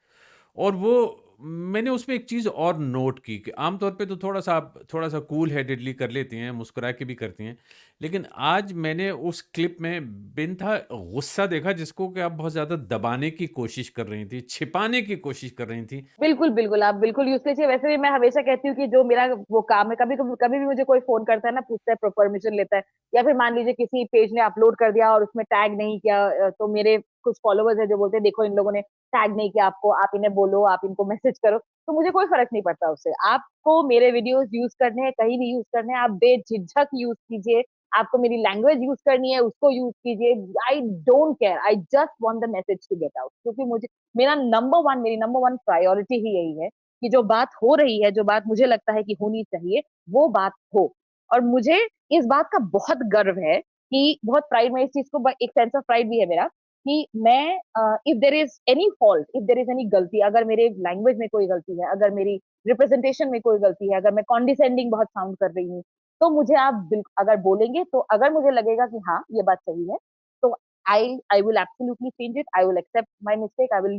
और वो मैंने उसमें एक चीज़ और नोट की कि आमतौर पे तो थोड़ा-सा आप थोड़ा-सा कूल हेडेडली कर लेती हैं, मुस्कुरा के भी करती हैं। लेकिन आज मैंने उस क्लिप में बेइंतहा गुस्सा देखा जिसको कि आप बहुत ज़्यादा दबाने की कोशिश कर रही थी, छिपाने की कोशिश कर रही थी। बिल्कुल, बिल्कुल, आप बिल्कुल यूज़ कीजिए। वैसे भी मैं हमेशा कहती हूँ कि जो मेरा वो काम है, कभी भी मुझे कोई फ़ोन करता है ना, पूछता है, परमिशन लेता है, या फिर मान लीजिए किसी पेज ने अपलोड कर दिया और उसमें टैग नहीं किया, तो मेरे कुछ फॉलोवर्स हैं जो बोलते हैं, देखो इन लोगों ने टैग नहीं किया आपको, आप इन्हें बोलो, आप इनको मैसेज करो, तो मुझे कोई फ़र्क नहीं पड़ता उससे। आपको मेरे वीडियोज़ यूज़ करने हैं, कहीं भी यूज़ करने हैं, आप बेझिझक यूज़ कीजिए। आपको मेरी लैंग्वेज यूज़ करनी है, उसको यूज़ कीजिए। I don't care, I just want the message to get out, क्योंकि मुझे मेरी नंबर 1 प्रायोरिटी ही यही है कि जो बात हो रही है, जो बात मुझे लगता है कि होनी चाहिए, वो बात हो। और मुझे इस बात का बहुत गर्व है कि बहुत प्राइड, मैं इस चीज़ को एक सेंस ऑफ प्राइड भी है मेरा कि मैं if there is any fault, if there is any गलती, अगर मेरे लैंग्वेज में कोई गलती है, अगर मेरी रिप्रेजेंटेशन में कोई गलती है, अगर मैं कॉन्डिसेंडिंग बहुत साउंड कर रही हूँ, तो मुझे आप अगर बोलेंगे, तो अगर मुझे लगेगा कि हाँ, ये बात सही है, तो I will absolutely change it. I will accept my mistake. I will,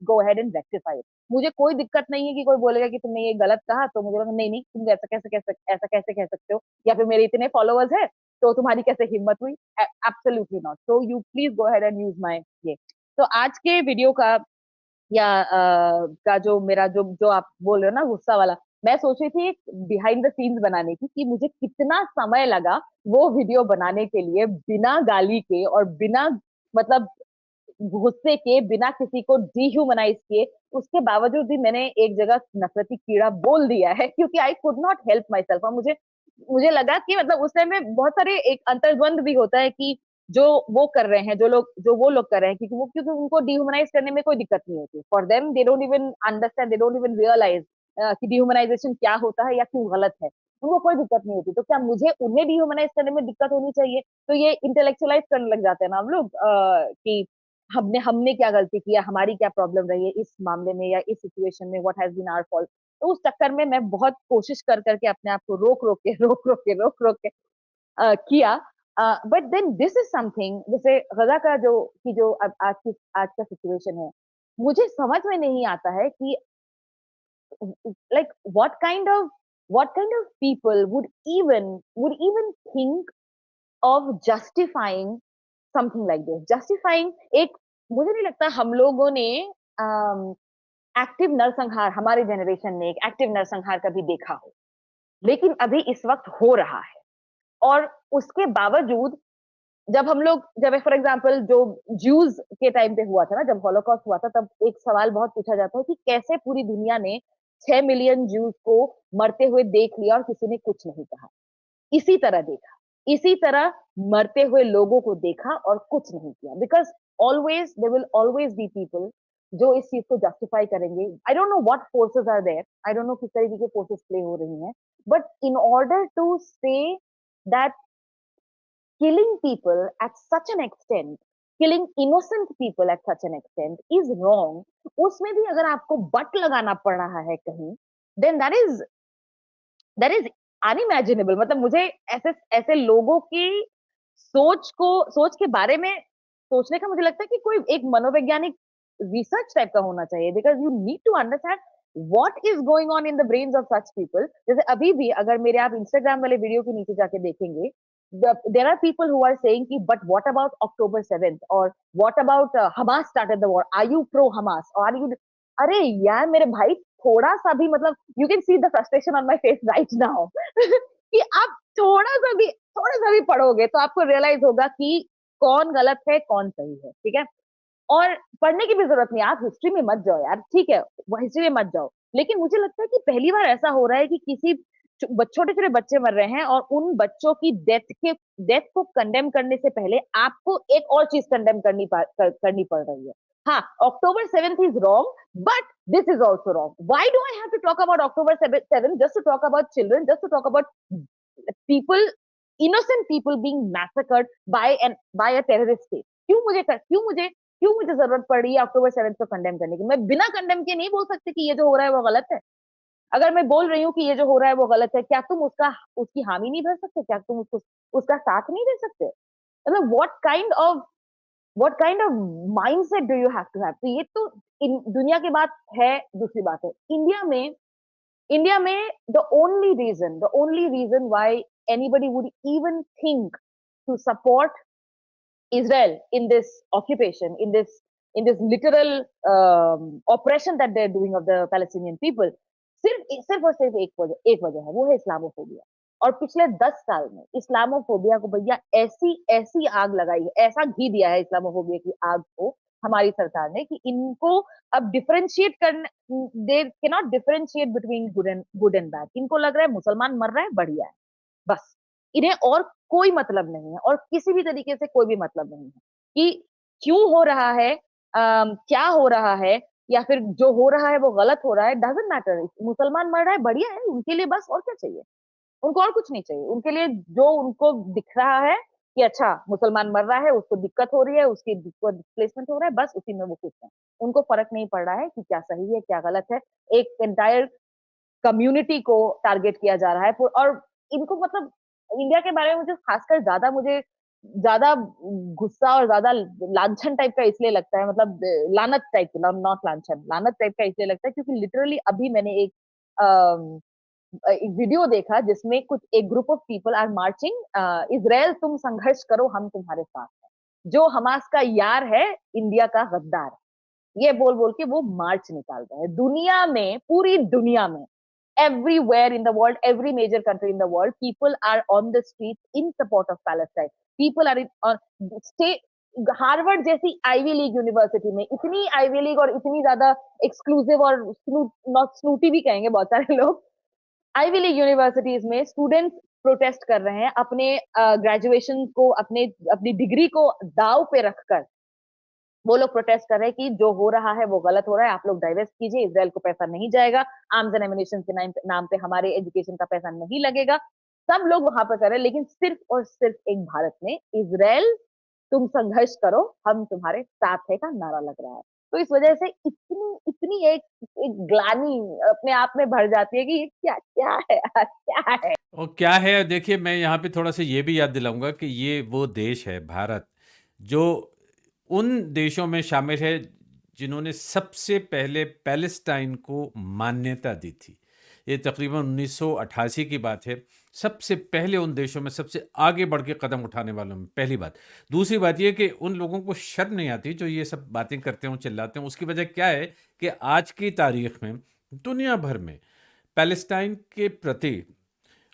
go ahead and rectify it. मुझे कोई दिक्कत नहीं है कि कोई बोलेगा कि तुमने ये गलत कहा, तो मुझे लगा नहीं, नहीं, तुम ऐसा कैसे कह सकते हो? या फिर मेरे इतने फॉलोवर्स हैं, तो तुम्हारी कैसे हिम्मत हुई? Absolutely not. So you please go ahead and use my ये। तो आज के वीडियो का, या का जो मेरा जो जो आप बोल रहे हो ना गुस्सा वाला, मैं सोच रही थी एक बिहाइंड द सीन्स बनाने की, कि मुझे कितना समय लगा वो वीडियो बनाने के लिए, बिना गाली के और बिना, मतलब गुस्से के, बिना किसी को डिह्यूमनाइज़ किए, उसके बावजूद भी मैंने एक जगह नफ़रती कीड़ा बोल दिया है, क्योंकि I could not help my self, और मुझे मुझे लगा कि मतलब उस टाइम में बहुत सारे एक अंतर्द्वंद भी होता है कि जो वो कर रहे हैं, जो वो लोग कर रहे हैं, क्योंकि उनको डिह्यूमनाइज करने में कोई दिक्कत नहीं होती। For them they don't even understand, they don't even realise कि डिह्यूमनाइजेशन क्या होता है या क्यों गलत है। उनको कोई दिक्कत नहीं होती। तो क्या मुझे उन्हें डिह्यूमनाइज करने में दिक्कत होनी चाहिए? तो ये इंटेलेक्चुअलाइज करने लग जाते हैं ना हम लोग, कि हमने हमने क्या गलती किया, हमारी क्या प्रॉब्लम रही है इस मामले में या इस सिचुएशन में, what has been our fault. तो उस चक्कर में मैं बहुत कोशिश कर करके अपने आप को रोक रोक के किया। But then this is something, जैसे गजा का जो कि जो अब आज का सिचुएशन है, मुझे समझ में नहीं आता है कि like what kind of people would even think of justifying something like this, justifying एक, मुझे नहीं लगता हम लोगों ने एक्टिव नरसंहार, हमारे जनरेशन ने एक एक्टिव नरसंहार कभी देखा हो, लेकिन अभी इस वक्त हो रहा है। और उसके बावजूद जब फॉर एग्जांपल जो ज्यूज के टाइम पे हुआ था ना, जब हॉलोकॉस्ट हुआ था, तब एक सवाल बहुत पूछा जाता है कि कैसे पूरी दुनिया ने 6 मिलियन ज्यूज को मरते हुए देख लिया और किसी ने कुछ नहीं कहा। इसी तरह देखा, इसी तरह मरते हुए लोगों को देखा और कुछ नहीं किया, because always there will always be people जो इस चीज को जस्टिफाई करेंगे। I don't know what forces are there, I don't know किस तरीके के फोर्सेस प्ले हो रही हैं, but in order to say that killing people at such an extent, killing innocent people at such an extent is wrong, उसमें भी अगर आपको बट लगाना पड़ रहा है कहीं, then that is unimaginable। मतलब मुझे ऐसे ऐसे लोगों की सोच के बारे में सोचने का मुझे लगता है कि कोई एक मनोवैज्ञानिक रिसर्च टाइप का होना चाहिए, because you need to understand what is going on in the brains of such people. जैसे अभी भी अगर मेरे आप इंस्टाग्राम वाले वीडियो के नीचे जाके देखेंगे, there are people who are saying कि but what about October 7th or what about Hamas started the war, are you pro Hamas or are you, अरे यार मेरे भाई, थोड़ा सा भी मतलब you can see the frustration on my face right now कि आप थोड़ा सा भी पढ़ोगे तो आपको रियलाइज होगा कि कौन गलत है कौन सही है, ठीक है। और पढ़ने की भी जरूरत नहीं, आप हिस्ट्री में मत जाओ यार, ठीक है, वो हिस्ट्री में मत जाओ। लेकिन मुझे लगता है कि पहली बार ऐसा हो रहा है कि किसी छोटे छोटे बच्चे मर रहे हैं और उन बच्चों की डेथ को कंडेम करने से पहले आपको एक और चीज कंडेम करनी पड़ रही है। हाँ, October 7th is wrong, but this is also wrong. Why do I have to talk about October 7th just to talk about children, just to talk about people, innocent people being massacred by a terrorist state? क्यों मुझे जरूरत पड़ रही है अक्टूबर 7th को condemn करने की? मैं बिना कंडेम के नहीं बोल सकती कि ये जो हो रहा है वो गलत है। अगर मैं बोल रही हूँ कि ये जो हो रहा है वो गलत है, क्या तुम उसकी हामी नहीं भर सकते? क्या तुम उसका साथ नहीं दे सकते? मतलब what kind of mindset do you have to have? तो ये तो दुनिया की बात है। दूसरी बात है इंडिया में the only reason why anybody would even think to support Israel in this occupation, in this literal oppression that they're doing of the Palestinian people, सिर्फ और सिर्फ एक वजह है, वो है इस्लामोफोबिया। और पिछले 10 साल में इस्लामोफोबिया को भैया ऐसी ऐसी आग लगाई है, ऐसा घी दिया है इस्लामोफोबिया की आग को हमारी सरकार ने कि इनको अब डिफरेंशिएट करना, they can not differentiate between good and bad. इनको लग रहा है मुसलमान मर रहा है, बढ़िया है, बस। इन्हें और कोई मतलब नहीं है और किसी भी तरीके से कोई भी मतलब नहीं है कि क्यों हो रहा है, क्या हो रहा है, या फिर जो हो रहा है वो गलत हो रहा है, डजंट मैटर। मुसलमान मर रहा है, बढ़िया है उनके लिए, बस। और क्या चाहिए उनको? और कुछ नहीं चाहिए उनके लिए। जो उनको दिख रहा है कि अच्छा मुसलमान मर रहा है, उसको दिक्कत हो रही है, उसकी डिस्प्लेसमेंट हो रहा है, बस उसी में वो खुश है। उनको फर्क नहीं पड़ रहा है कि क्या सही है क्या गलत है। एक एंटायर कम्युनिटी को टारगेट किया जा रहा है। और इनको मतलब इंडिया के बारे में मुझे ज्यादा गुस्सा और ज्यादा लांछन टाइप का इसलिए लगता है, मतलब लानत टाइप, नॉट लांछन, लानत टाइप का इसलिए लगता है क्योंकि लिटरली अभी मैंने एक वीडियो देखा जिसमें कुछ एक group of people are marching, Israel तुम संघर्ष करो, हम तुम्हारे साथ हैं। जो हमास का यार है, इंडिया का गद्दार, ये बोल बोल के वो मार्च निकाल रहे हैं दुनिया में, पूरी दुनिया में। Everywhere in the world, every major country in the world, people are on the streets in support of Palestine. People are Harvard जैसी आईवी लीग यूनिवर्सिटी में, इतनी आईवी लीग और इतनी ज्यादा एक्सक्लूसिव और नॉट स्नूटी भी कहेंगे बहुत सारे लोग, आईवी लीग यूनिवर्सिटीज में स्टूडेंट्स प्रोटेस्ट कर रहे हैं, अपने ग्रेजुएशन को, अपनी डिग्री को दांव पे रखकर वो लोग प्रोटेस्ट कर रहे हैं कि जो हो रहा है वो गलत हो रहा है, आप लोग डाइवर्स कीजिए, इज़राइल को पैसा नहीं जाएगा, आर्म्स एंड एम्यूनिशन के नाम पे हमारे एजुकेशन का पैसा नहीं लगेगा। सब लोग वहां पर कर रहे हैं, लेकिन सिर्फ और सिर्फ एक भारत में इज़राइल तुम संघर्ष करो, हम तुम्हारे साथ है का नारा लग रहा है। तो इस वजह से इतनी इतनी एक ग्लानि अपने आप में भर जाती है कि ये क्या क्या है यार, क्या है? और क्या है, देखिए मैं यहाँ पे थोड़ा-सा ये भी याद दिलाऊँगा कि ये वो देश है भारत, जो उन देशों में शामिल है जिन्होंने सबसे पहले पैलेस्टाइन को मान्यता दी थी। ये तकरीबन 1988 की बात है। सबसे पहले उन देशों में सबसे आगे बढ़ के कदम उठाने वालों में पहली बात। दूसरी बात ये कि उन लोगों को शर्म नहीं आती जो ये सब बातें करते हों, चिल्लाते हों। उसकी वजह क्या है कि आज की तारीख में दुनिया भर में पैलेस्टाइन के प्रति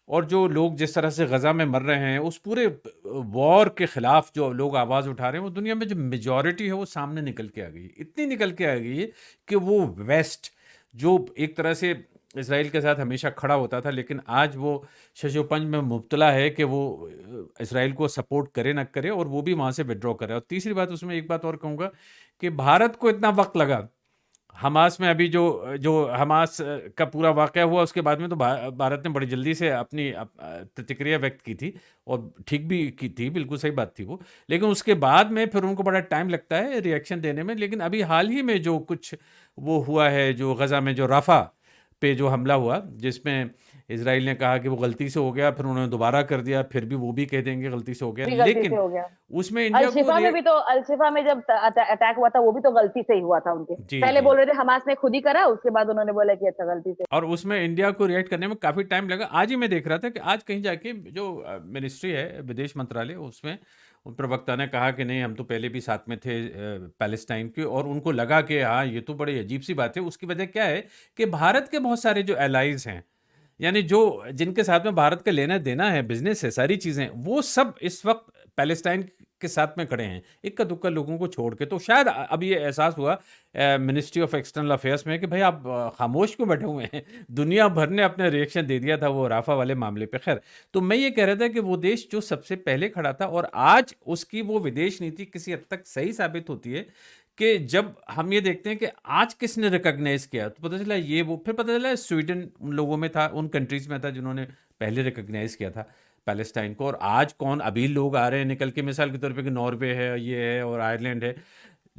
और जो लोग जिस तरह से गज़ा में मर रहे हैं, उस पूरे वॉर के ख़िलाफ़ जो लोग आवाज़ उठा रहे हैं, वो दुनिया में जो मेजॉरिटी है, वो सामने निकल के आ गई है। इतनी निकल के आ गई है कि वो वेस्ट, जो एक तरह से इज़राइल के साथ हमेशा खड़ा होता था, लेकिन आज वो शशोपंज में मुब्तला है कि वो इज़राइल को सपोर्ट करे ना करे, और वो भी वहाँ से विथड्रॉ कर रहा है। और तीसरी बात, उसमें एक बात और कहूँगा कि भारत को इतना वक़्त लगा हमास में, अभी जो जो हमास का पूरा वाक़या हुआ, उसके बाद में तो भारत ने बड़ी जल्दी से अपनी प्रतिक्रिया व्यक्त की थी, और ठीक भी की थी, बिल्कुल सही बात थी वो। लेकिन उसके बाद में फिर उनको बड़ा टाइम लगता है रिएक्शन देने में। लेकिन अभी हाल ही में जो कुछ वो हुआ है, जो गज़ा में जो रफ़ा पे जो हमला हुआ, जिसमें इज़राइल ने कहा कि वो गलती से हो गया, फिर उन्होंने दोबारा कर दिया, फिर भी वो भी कह देंगे गलती से हो गया। भी गलती से लेकिन हो गया। उसमें इंडिया को अल-शिफा में जब अटैक हुआ था, वो भी तो गलती से ही हुआ था उनके। जी, पहले जी। बोल रहे थे हमास ने खुद ही करा, उसके बाद उन्होंने बोला कि अच्छा गलती से। और उसमें इंडिया को रिएक्ट करने में काफ़ी टाइम लगा। आज ही मैं देख रहा था कि आज कहीं जाके जो मिनिस्ट्री है, विदेश मंत्रालय, उसमें उन प्रवक्ता ने कहा कि नहीं, हम तो पहले भी साथ में थे पैलेस्टाइन के, और उनको लगा कि हाँ, ये तो बड़ी अजीब-सी बात है। उसकी वजह क्या है कि भारत के बहुत सारे जो एलाइज़ हैं, यानी जो जिनके साथ में भारत का लेना-देना है, बिज़नेस है, सारी चीज़ें, वो सब इस वक़्त पैलेस्टाइन के साथ में खड़े हैं, इक्का-दुक्का लोगों को छोड़ के। तो शायद अब ये एहसास हुआ मिनिस्ट्री ऑफ एक्सटर्नल अफेयर्स में कि भाई आप खामोश क्यों बैठे हुए हैं? दुनिया भर ने अपना रिएक्शन दे दिया था वो राफ़ा वाले मामले पे। ख़ैर, तो मैं ये कह रहा था कि वो देश जो सबसे पहले खड़ा था, और आज उसकी वो विदेश नीति किसी हद तक सही साबित होती है कि जब हम ये देखते हैं कि आज किसने रिकॉग्नाइज़ किया, तो पता चला ये वो, फिर पता चला स्वीडन उन लोगों में था, उन कंट्रीज़ में था जिन्होंने पहले रिकॉग्नाइज़ किया था पैलेस्टाइन को। और आज कौन अभी लोग आ रहे हैं निकल के, मिसाल के तौर पे कि नॉर्वे है, ये है और आयरलैंड है।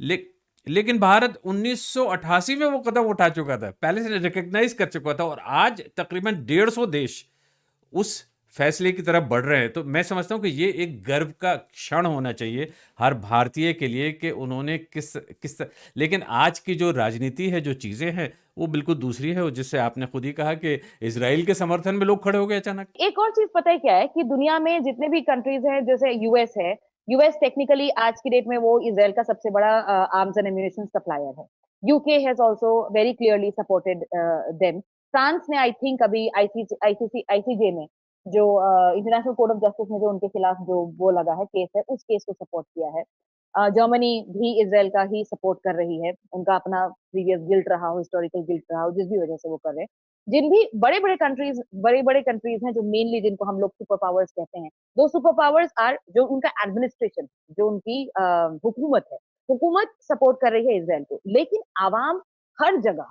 ले लेकिन भारत 1988 में वो कदम उठा चुका था, पहले से रिकॉग्नाइज़ कर चुका था, और आज तकरीबन 150 देश उस फैसले की तरफ बढ़ रहे हैं। तो मैं समझता हूँ कि ये एक गर्व का क्षण होना चाहिए हर भारतीय के लिए कि उन्होंने किस किस लेकिन आज की जो राजनीति है, जो चीज़ें हैं, वो बिल्कुल दूसरी है, और जिससे आपने खुद ही कहा कि इज़राइल के समर्थन में लोग खड़े हो गए अचानक। एक और चीज़ पता है क्या है कि दुनिया में जितने भी कंट्रीज़ हैं, जैसे यूएस है, यूएस टेक्निकली आज की डेट में वो इज़राइल का सबसे बड़ा आर्म्स एंड एम्यूनिशन सप्लायर है। UK has also very clearly supported them. France ने आई थिंक अभी आईसीजे में जो इंटरनेशनल कोर्ट ऑफ जस्टिस में जो उनके खिलाफ जो वो लगा है केस है, उस केस को सपोर्ट किया है। जर्मनी भी इज़राइल का ही सपोर्ट कर रही है। उनका अपना प्रीवियस गिल्ट रहा हो, हिस्टोरिकल गिल्ट रहा हो, जिस भी वजह से वो कर रहे हैं। जिन भी बड़े-बड़े कंट्रीज़ हैं जो मेनली जिनको हम लोग सुपर पावर्स कहते हैं, दो सुपर पावर्स आर जो उनका एडमिनिस्ट्रेशन, जो उनकी हुकूमत है, हुकूमत सपोर्ट कर रही है इज़राइल को। लेकिन आवाम हर जगह,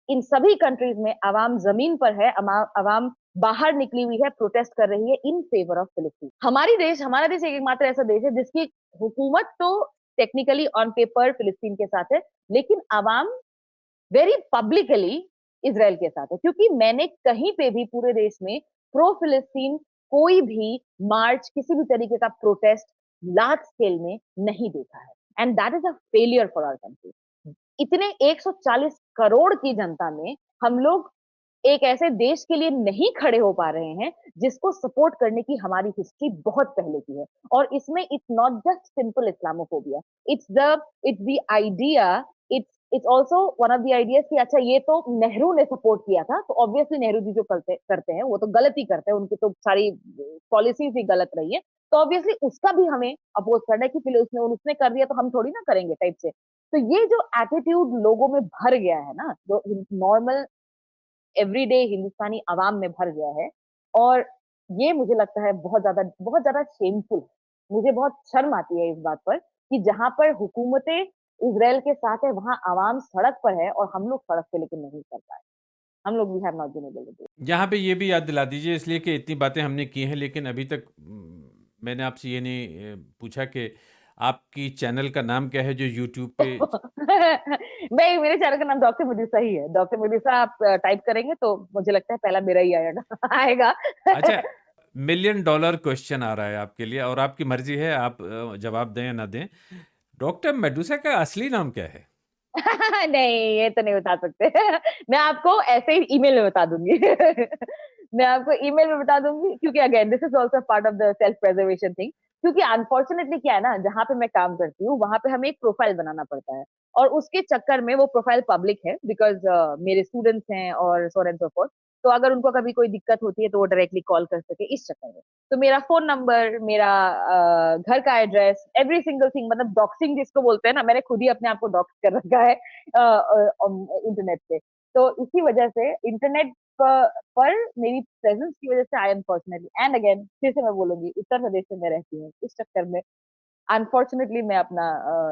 इन सभी कंट्रीज़ में आवाम ज़मीन पर है, आवाम बाहर निकली हुई है, प्रोटेस्ट कर रही है इन फेवर ऑफ फिलिस्तीन। हमारा देश एकमात्र ऐसा देश है जिसकी हुकूमत तो टेक्निकली ऑन पेपर फिलिस्तीन के साथ है, लेकिन आवाम वेरी पब्लिकली इज़राइल के साथ है, क्योंकि मैंने कहीं पे भी पूरे देश में प्रो फिलिस्तीन कोई भी मार्च, किसी भी तरीके का प्रोटेस्ट लार्ज स्केल में नहीं देखा है, and that is a failure for our country. इतने 140 करोड़ की जनता में हम लोग एक ऐसे देश के लिए नहीं खड़े हो पा रहे हैं जिसको सपोर्ट करने की हमारी हिस्ट्री बहुत पहले की है। और इसमें it's not just simple Islamophobia, it's the idea, it's also one of the ideas कि अच्छा ये तो नेहरू ने सपोर्ट किया था, तो ऑब्वियसली नेहरू जी जो करते करते हैं वो तो गलत ही करते हैं, उनकी तो सारी पॉलिसीज ही गलत रही है, तो ऑब्वियसली उसका भी हमें अपोज करना है कि फिर उसने उसने कर दिया तो हम थोड़ी ना करेंगे टाइप से। तो ये जो एटीट्यूड लोगों में भर गया है ना, जो नॉर्मल एवरीडे हिंदुस्तानी अवाम में भर गया है, और ये मुझे लगता है बहुत ज़्यादा शेमफुल। मुझे बहुत शर्म आती है इस बात पर कि जहाँ पर हुकूमतें इज़राइल के साथ है, वहाँ आवाम सड़क पर है और हम लोग सड़क पे लेकिन नहीं चल पाए। हम लोग we have not been able to do. यहाँ पे ये भी याद दिला दीजिए इसलिए कि इतनी बातें हमने की हैं लेकिन अभी तक मैंने आपसे ये नहीं पूछा कि आपकी चैनल का नाम क्या है जो यूट्यूब पे नहीं, मेरे चैनल का नाम डॉक्टर मेडुसा ही है। डॉक्टर मेडुसा आप टाइप करेंगे तो मुझे लगता है पहला मेरा ही आएगा आएगा। अच्छा, मिलियन डॉलर क्वेश्चन आ रहा है आपके लिए और आपकी मर्ज़ी है आप जवाब दें या ना दें। डॉक्टर मेडुसा का असली नाम क्या है? नहीं, ये तो नहीं बता सकते। मैं आपको ऐसे ही ईमेल में बता दूँगी। मैं आपको ईमेल में बता दूँगी क्योंकि again this is also part of the self preservation thing क्योंकि अनफॉर्चुनेटली क्या है ना, जहाँ पे मैं काम करती हूँ, वहाँ पे हमें एक प्रोफाइल बनाना पड़ता है और उसके चक्कर में वो प्रोफाइल पब्लिक है बिकॉज़ मेरे स्टूडेंट्स हैं और सो ऑन एंड सो फोर्थ। तो अगर उनको कभी कोई दिक्कत होती है तो वो डायरेक्टली कॉल कर सके इस चक्कर में। तो मेरा फ़ोन नंबर, मेरा घर का एड्रेस, एवरी सिंगल थिंग मतलब डॉक्सिंग जिसको बोलते हैं ना, मैंने खुद ही अपने आप को डॉक्स कर रखा है इंटरनेट पे। तो इसी वजह से इंटरनेट पर मेरी प्रेज़ेंस की वजह से आई अनफॉर्चुनेटली एंड अगेन फिर से मैं बोलूँगी उत्तर प्रदेश में मैं रहती हूँ। इस चक्कर में अनफॉर्चुनेटली मैं अपना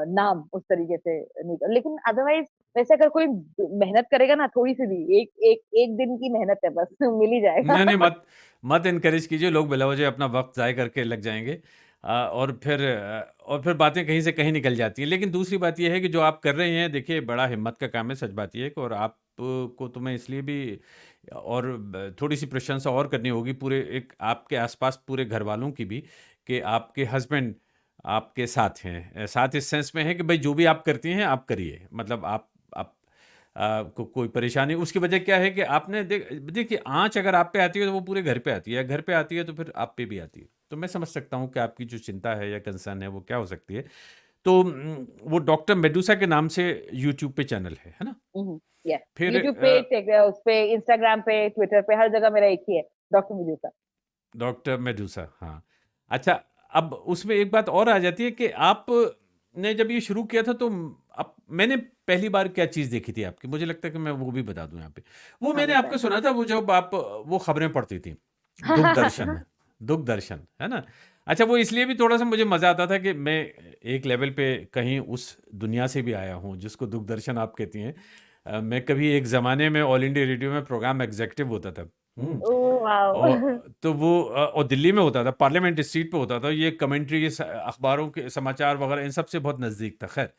नाम उस तरीके से नहीं कर लेकिन अदरवाइज़ वैसे अगर कोई मेहनत करेगा ना थोड़ी-सी भी, एक एक 1 दिन की मेहनत है बस मिल ही जाएगा। नहीं, नहीं मत मत एनकरेज कीजिए, लोग बिलावजह अपना वक़्त ज़ाय करके लग जाएँगे और फिर बातें कहीं से कहीं निकल जाती हैं। लेकिन दूसरी बात ये है कि जो आप कर रहे हैं, देखिए बड़ा हिम्मत का काम है, सच बात ये है कि और आप को तो मैं इसलिए भी और ब थोड़ी-सी प्रशंसा और करनी होगी पूरे एक आपके आस-पास पूरे घरवालों की भी कि आपके हस्बैंड आपके साथ हैं। साथ इस सेंस में है कि भई जो भी आप करती हैं, आप करिए। मतलब आप को कोई परेशानी उसकी वजह क्या है कि आपने देखिए आँच अगर आप पे आती है तो वो पूरे घर पे आती है, घर पे आती है तो फिर आप पे भी आती है। तो मैं समझ सकता हूँ कि आपकी जो चिंता है या कंसर्न है वो क्या हो सकती है। तो वो डॉक्टर मेडुसा के नाम से यूट्यूब पे चैनल है ना? हुँ, हुँ, यस फिर यूट्यूब पे, उस पे, इंस्टाग्राम पे, ट्विटर पे हर जगह मेरा एक ही है, डॉक्टर मेडुसा। डॉक्टर मेडुसा, हाँ। अच्छा, अब उसमें एक बात और आ जाती है कि आपने जब ये शुरू किया था तो अब मैंने पहली बार क्या चीज़ देखी थी आपकी? मुझे लगता है कि मैं वो भी बता दूँ यहाँ पे। वो हाँ, मैंने आपका बताएँ। सुना था वो जब आप वो खबरें पढ़ती थीं, दूरदर्शन दूरदर्शन, है ना? अच्छा वो इसलिए भी थोड़ा-सा मुझे मज़ा आता था कि मैं एक लेवल पे कहीं उस दुनिया से भी आया हूँ जिसको दूरदर्शन आप कहती हैं। मैं कभी एक ज़माने में ऑल इंडिया रेडियो में प्रोग्राम एग्ज़ेक्युटिव होता था। हुँ। Oh wow! तो वो और दिल्ली में होता था, पार्लियामेंट स्ट्रीट पे होता था। ये कमेंट्री अखबारों के समाचार वगैरह इन सब से बहुत नज़दीक था, ख़ैर।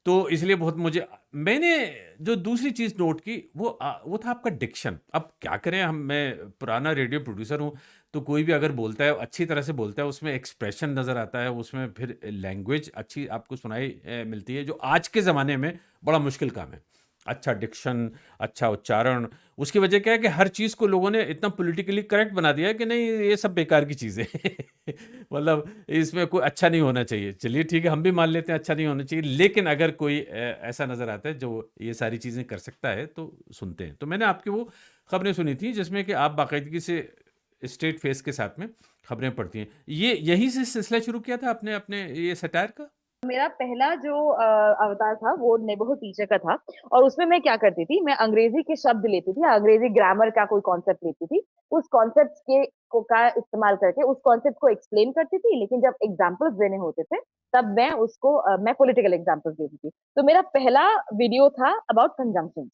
तो इसलिए बहुत मुझे मैंने जो दूसरी चीज़ नोट की वो था आपका डिक्शन। अब क्या करें मैं पुराना रेडियो प्रोड्यूसर हूँ, तो कोई भी अगर बोलता है, अच्छी तरह से बोलता है, उसमें एक्सप्रेशन नज़र आता है, उसमें फिर लैंग्वेज अच्छी आपको सुनाई मिलती है, जो आज के ज़माने में बड़ा मुश्किल काम है। अच्छा डिक्शन, अच्छा उच्चारण, उसकी वजह क्या है कि हर चीज़ को लोगों ने इतना पॉलिटिकली करेक्ट बना दिया है कि नहीं ये सब बेकार की चीज़ें हैं। मतलब इसमें कोई अच्छा नहीं होना चाहिए। चलिए ठीक है, हम भी मान लेते हैं अच्छा नहीं होना चाहिए, लेकिन अगर कोई ऐसा नज़र आता है जो ये सारी चीज़ें कर सकता है तो सुनते हैं। तो मैंने आपकी वो खबरें सुनी थी जिसमें कि आप बाकायदगी से स्ट्रेट फेस के साथ में खबरें पढ़ती हैं। ये यहीं से सिलसिला शुरू किया था आपने अपने ये सटायर का? मेरा पहला जो अवतार था वो नेबरहुड टीचर का था और उसमें मैं क्या करती थी, मैं अंग्रेज़ी के शब्द लेती थी, अंग्रेज़ी ग्रामर का कोई कॉन्सेप्ट लेती थी। उस कॉन्सेप्ट्स के को का इस्तेमाल करके उस कॉन्सेप्ट को एक्सप्लेन करती थी, लेकिन जब एग्ज़ाम्पल्स देने होते थे, तब मैं उसको मैं पॉलिटिकल एग्ज़ाम्पल्स देती थी। तो मेरा पहला वीडियो था about conjunctions.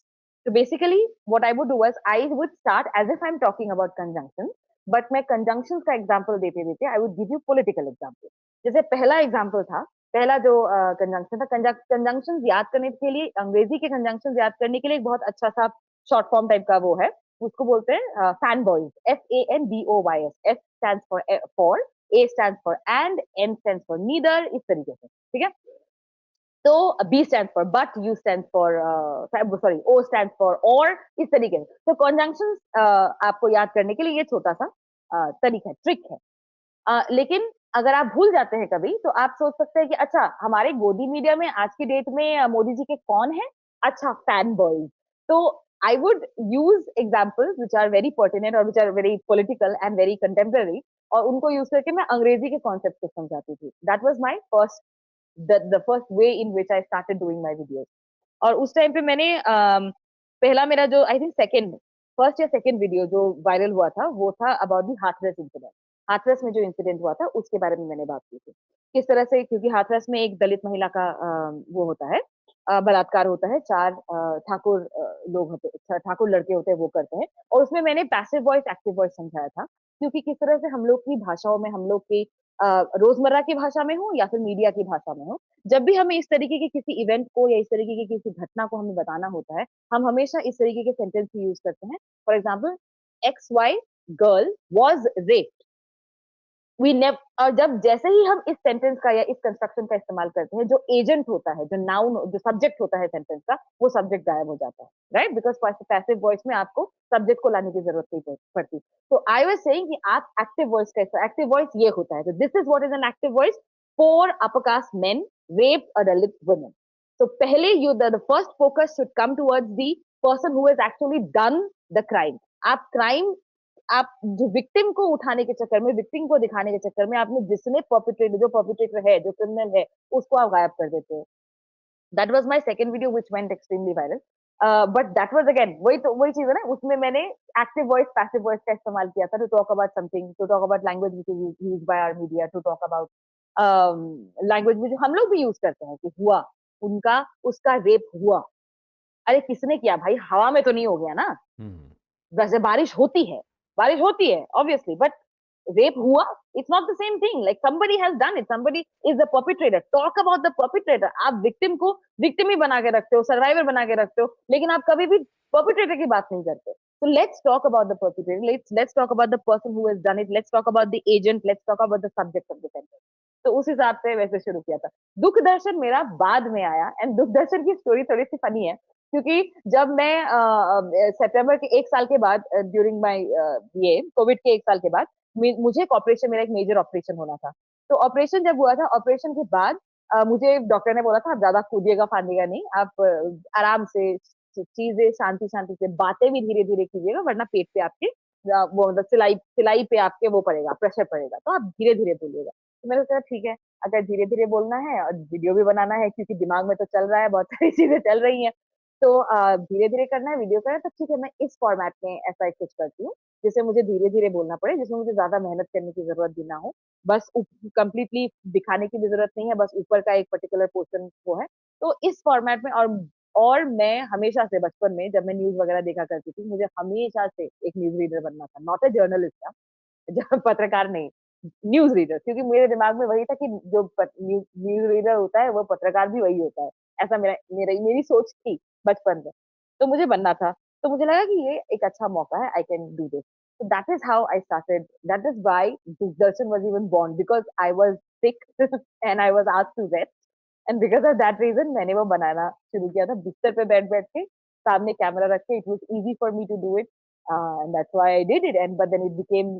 So basically what I would do was I would start as if I'm talking about conjunctions, but मैं conjunctions का example देते-देते I would give you political example. जैसे पहला एग्ज़ाम्पल था पहला जो कंजंक्शन था कंजंक्शंस याद करने के लिए अंग्रेजी के कंजंक्शंस याद करने के लिए एक बहुत अच्छा सा शॉर्ट फॉर्म टाइप का वो है उसको बोलते हैं fan boys FANBOYS F stands for A stands for and N stands for neither इस तरीके से ठीक है तो B stands for but U stands for sorry O stands for और इस तरीके से तो कंजंक्शंस आपको याद करने के लिए ये छोटा सा तरीका है ट्रिक है लेकिन अगर आप भूल जाते हैं कभी, तो आप सोच सकते हैं कि अच्छा हमारे गोदी मीडिया में आज की डेट में मोदी जी के कौन हैं? अच्छा फैन बॉयज। तो I would use examples which are very pertinent और which are very political and very contemporary और उनको यूज़ करके मैं अंग्रेजी के कॉन्सेप्ट को समझाती थी। That was my first the first way in which I started doing my videos. और उस टाइम पे मैंने पहला मेरा जो आई थिंक सेकंड फर्स्ट या सेकंड वीडियो जो वायरल हुआ था, वो था about the Hathras incident. Hathras में जो इंसिडेंट हुआ था, उसके बारे में मैंने बात की थी। किस तरह से, क्योंकि हाथरस में एक दलित महिला का वो होता है, बलात्कार होता है, 4 ठाकुर लोग होते, ठाकुर लड़के होते हैं, वो करते हैं। और उसमें मैंने पैसिव वॉइस, एक्टिव वॉइस समझाया था, क्योंकि किस तरह से हम लोग की भाषाओं में, हम लोग की रोजमर्रा की भाषा में हो या फिर मीडिया की भाषा में हो, जब भी हमें इस तरीके के किसी इवेंट को या इस तरीके की किसी घटना को हमें बताना होता है, हम हमेशा इस तरीके के सेंटेंस यूज करते हैं। For example, X Y girl was raped. We नेव और जब जैसे ही हम इस सेंटेंस का या इस कंस्ट्रक्शन का इस्तेमाल करते हैं, जो एजेंट होता है, जो नाउन, जो सब्जेक्ट होता है सेंटेंस का, वो सब्जेक्ट गायब हो जाता है, राइट? बिकॉज पैसिव वॉइस में आपको सब्जेक्ट को लाने की जरूरत नहीं पड़ती। तो आई वाज सेइंग कि आप एक्टिव वॉइस का, एक्टिव वॉइस ये होता है, तो this is what is an active voice. Four upper caste main rape a Dalit woman. तो पहले you the first focus should come towards the person who has actually done the crime. आप crime, आप जो victim को उठाने के चक्कर में, विक्टिम को दिखाने के चक्कर में, आपने जिसने परपिट्रेटर, जो परपिट्रेटर है, जो क्रिमिनल है, उसको आप गायब कर देते हो। That was my second video which went extremely viral. But that was again वही चीज है ना, उसमें मैंने एक्टिव वॉइस, पैसिव वॉइस का इस्तेमाल किया था, to talk about something, to talk about language which is used by our media, to talk about language में जो हम लोग भी यूज करते हैं कि हुआ, उनका, उसका रेप हुआ। अरे किसने किया भाई? हवा में तो नहीं हो गया ना? हुँ। वैसे बारिश होती है ऑब्वियसली, बट रेप हुआ, it's not the same thing. Like somebody has done it, somebody is the perpetrator. Talk about the perpetrator. आप विक्टिम को विक्टिम ही बना के रखते हो, सर्वाइवर बना के रखते हो, लेकिन आप कभी भी परपिट्रेटर की बात नहीं करते। So let's talk about the perpetrator. Let's talk about the person who has done it. Let's talk about the agent. Let's talk about the subject of the sentence. तो उस हिसाब से वैसे शुरू किया था। दुख दर्शन मेरा बाद में आया, एंड दुख दर्शन की स्टोरी थोड़ी सी फनी है, क्योंकि जब मैं सितंबर के 1 साल के बाद, ड्यूरिंग माय ये कोविड के 1 साल के बाद, मुझे एक ऑपरेशन, मेरा एक मेजर ऑपरेशन होना था। तो ऑपरेशन जब हुआ था, ऑपरेशन के बाद मुझे डॉक्टर ने बोला था आप ज्यादा कूदिएगा फांदिएगा नहीं, आप आराम से चीजें शांति शांति से, बातें भी धीरे धीरे कीजिएगा, वरना पेट पे आपके वो मतलब सिलाई सिलाई पे आपके वो पड़ेगा, प्रेशर पड़ेगा, तो आप धीरे धीरे बोलिएगा। तो मैंने सोचा ठीक है, अगर धीरे धीरे बोलना है और वीडियो भी बनाना है, क्योंकि दिमाग में तो चल रहा है, बहुत सारी चीजें चल रही हैं, तो धीरे धीरे करना है, वीडियो करना है, तो ठीक है, मैं इस फॉर्मेट में ऐसा एक कुछ करती हूँ, जिससे मुझे धीरे धीरे बोलना पड़े, जिसमें मुझे ज्यादा मेहनत करने की जरूरत भी ना हो। बस कंप्लीटली दिखाने की भी जरूरत नहीं है, बस ऊपर का एक पर्टिकुलर पोर्शन वो है। तो इस फॉर्मेट में, और मैं हमेशा से बचपन में जब मैं न्यूज वगैरह देखा करती थी, मुझे हमेशा से एक न्यूज रीडर बनना था, नॉट अ जर्नलिस्ट, जब पत्रकार नहीं, न्यूज रीडर, क्योंकि मेरे दिमाग में वही था कि जो न्यूज रीडर होता है, वो पत्रकार भी वही होता है। ऐसा मेरा मेरा मेरी सोच थी बचपन में, तो मुझे बनना था। तो मुझे लगा कि ये एक अच्छा मौका है, I can do this. So that is how I started. That is why Doorshan was even born, because I was sick and I was asked to rest. And because of that reason, मैंने वो बनाना शुरू किया था, बिस्तर पे बैठ बैठ के, सामने कैमरा रख के। It was easy for me to do it, and that's why I did it. And but then it became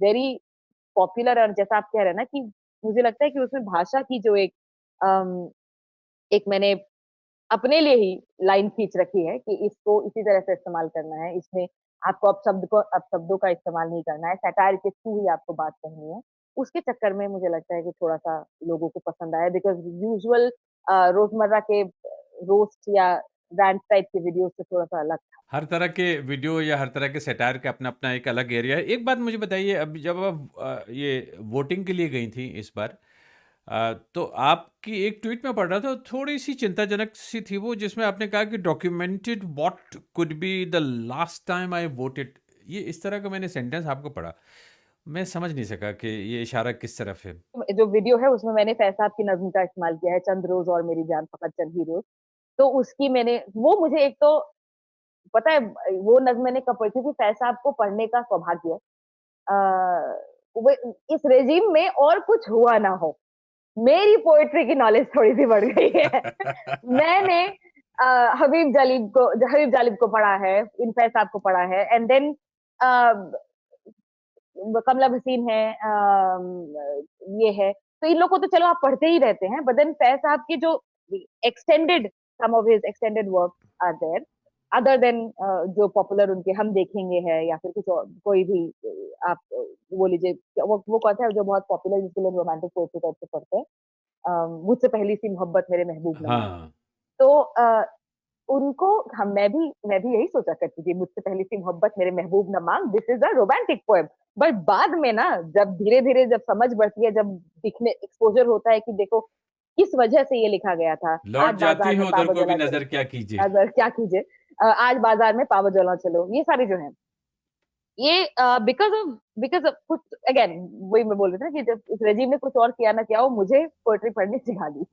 very popular. और जैसा आप कह रहे हैं ना कि मुझे लगता है कि उसमें भाषा की जो एक मैंने अपने लिए ही लाइन खींच रखी है कि इसको इसी तरह से इस्तेमाल करना है। इसमें आपको अब शब्दों का इस्तेमाल नहीं करना है, सैटायर के थ्रू ही आपको बात कहनी है। उसके चक्कर में मुझे लगता है कि थोड़ा-सा लोगों को पसंद आया, बिकॉज़ यूजुअल रोज़मर्रा के रोस्ट या रैंट टाइप के वीडियो से थोड़ा-सा अलग था। हर तरह के वीडियो या हर तरह के सैटायर का अपना-अपना एक अलग एरिया है। एक बात मुझे बताइए, अब जब आप ये वोटिंग के लिए गई थी इस बार, तो आपकी एक ट्वीट में पढ़ रहा था, थोड़ी-सी चिंताजनक सी थी वो, जिसमें आपने कहा कि documented what could be the last time I voted. ये इस तरह का मैंने सेंटेंस आपको पढ़ा। मैं समझ नहीं सका कि ये इशारा किस तरफ है। जो वीडियो है उसमें मैंने फैज़ की नज़्म का इस्तेमाल किया है, चंद रोज़ और मेरी जान फ़कत चंद ही रोज़। तो उसकी मैंने वो मुझे एक तो पता है, वो नज़्म मैंने कब पढ़ी थी, क्योंकि फैज़ साहब को पढ़ने का सौभाग्य वो इस रेज़ीम में और कुछ हुआ ना हो, मेरी पोएट्री की नॉलेज थोड़ी-सी बढ़ गई है। मैंने अ, हबीब जालिब को पढ़ा है, इन फैज़ साहब को पढ़ा है, एंड देन अ, कमला भसीन है, ये है, तो इन लोग को तो चलो आप पढ़ते ही रहते हैं, बट देन फैज़ साहब की जो extended, some of his extended works are there, other than जो पॉपुलर उनके हम देखेंगे है, या फिर कुछ और कोई भी आप वो लीजिए, वो कौन सा है जो बहुत पॉपुलर, जिसको लोग रोमांटिक पोएट्री टाइप से पढ़ते हैं, मुझसे पहली सी मोहब्बत मेरे महबूब नवाज़। हाँ। तो उनको हम मैं भी यही सोचा करती थी, मुझसे पहली सी मोहब्बत मेरे महबूब न मांग, this is a romantic poem. But बाद में ना जब धीरे-धीरे जब समझ बढ़ती है, जब दिखने एक्सपोज़र होता है कि देखो किस वजह से ये लिखा गया था। आज लौट जाती बाज़ार में हो उधर पाव को भी जला चलो, नज़र क्या कीजिए। अगर क्या कीजिए आज बाज़ार में पाव जला चलो, ये सारे जो हैं ये बिकॉज़ ऑफ कुछ अगेन वही मैं बोल रही थी ना कि जब उस रेजिम ने कुछ और किया ना किया हो, मुझे पोएट्री पढ़नी सिखा दी।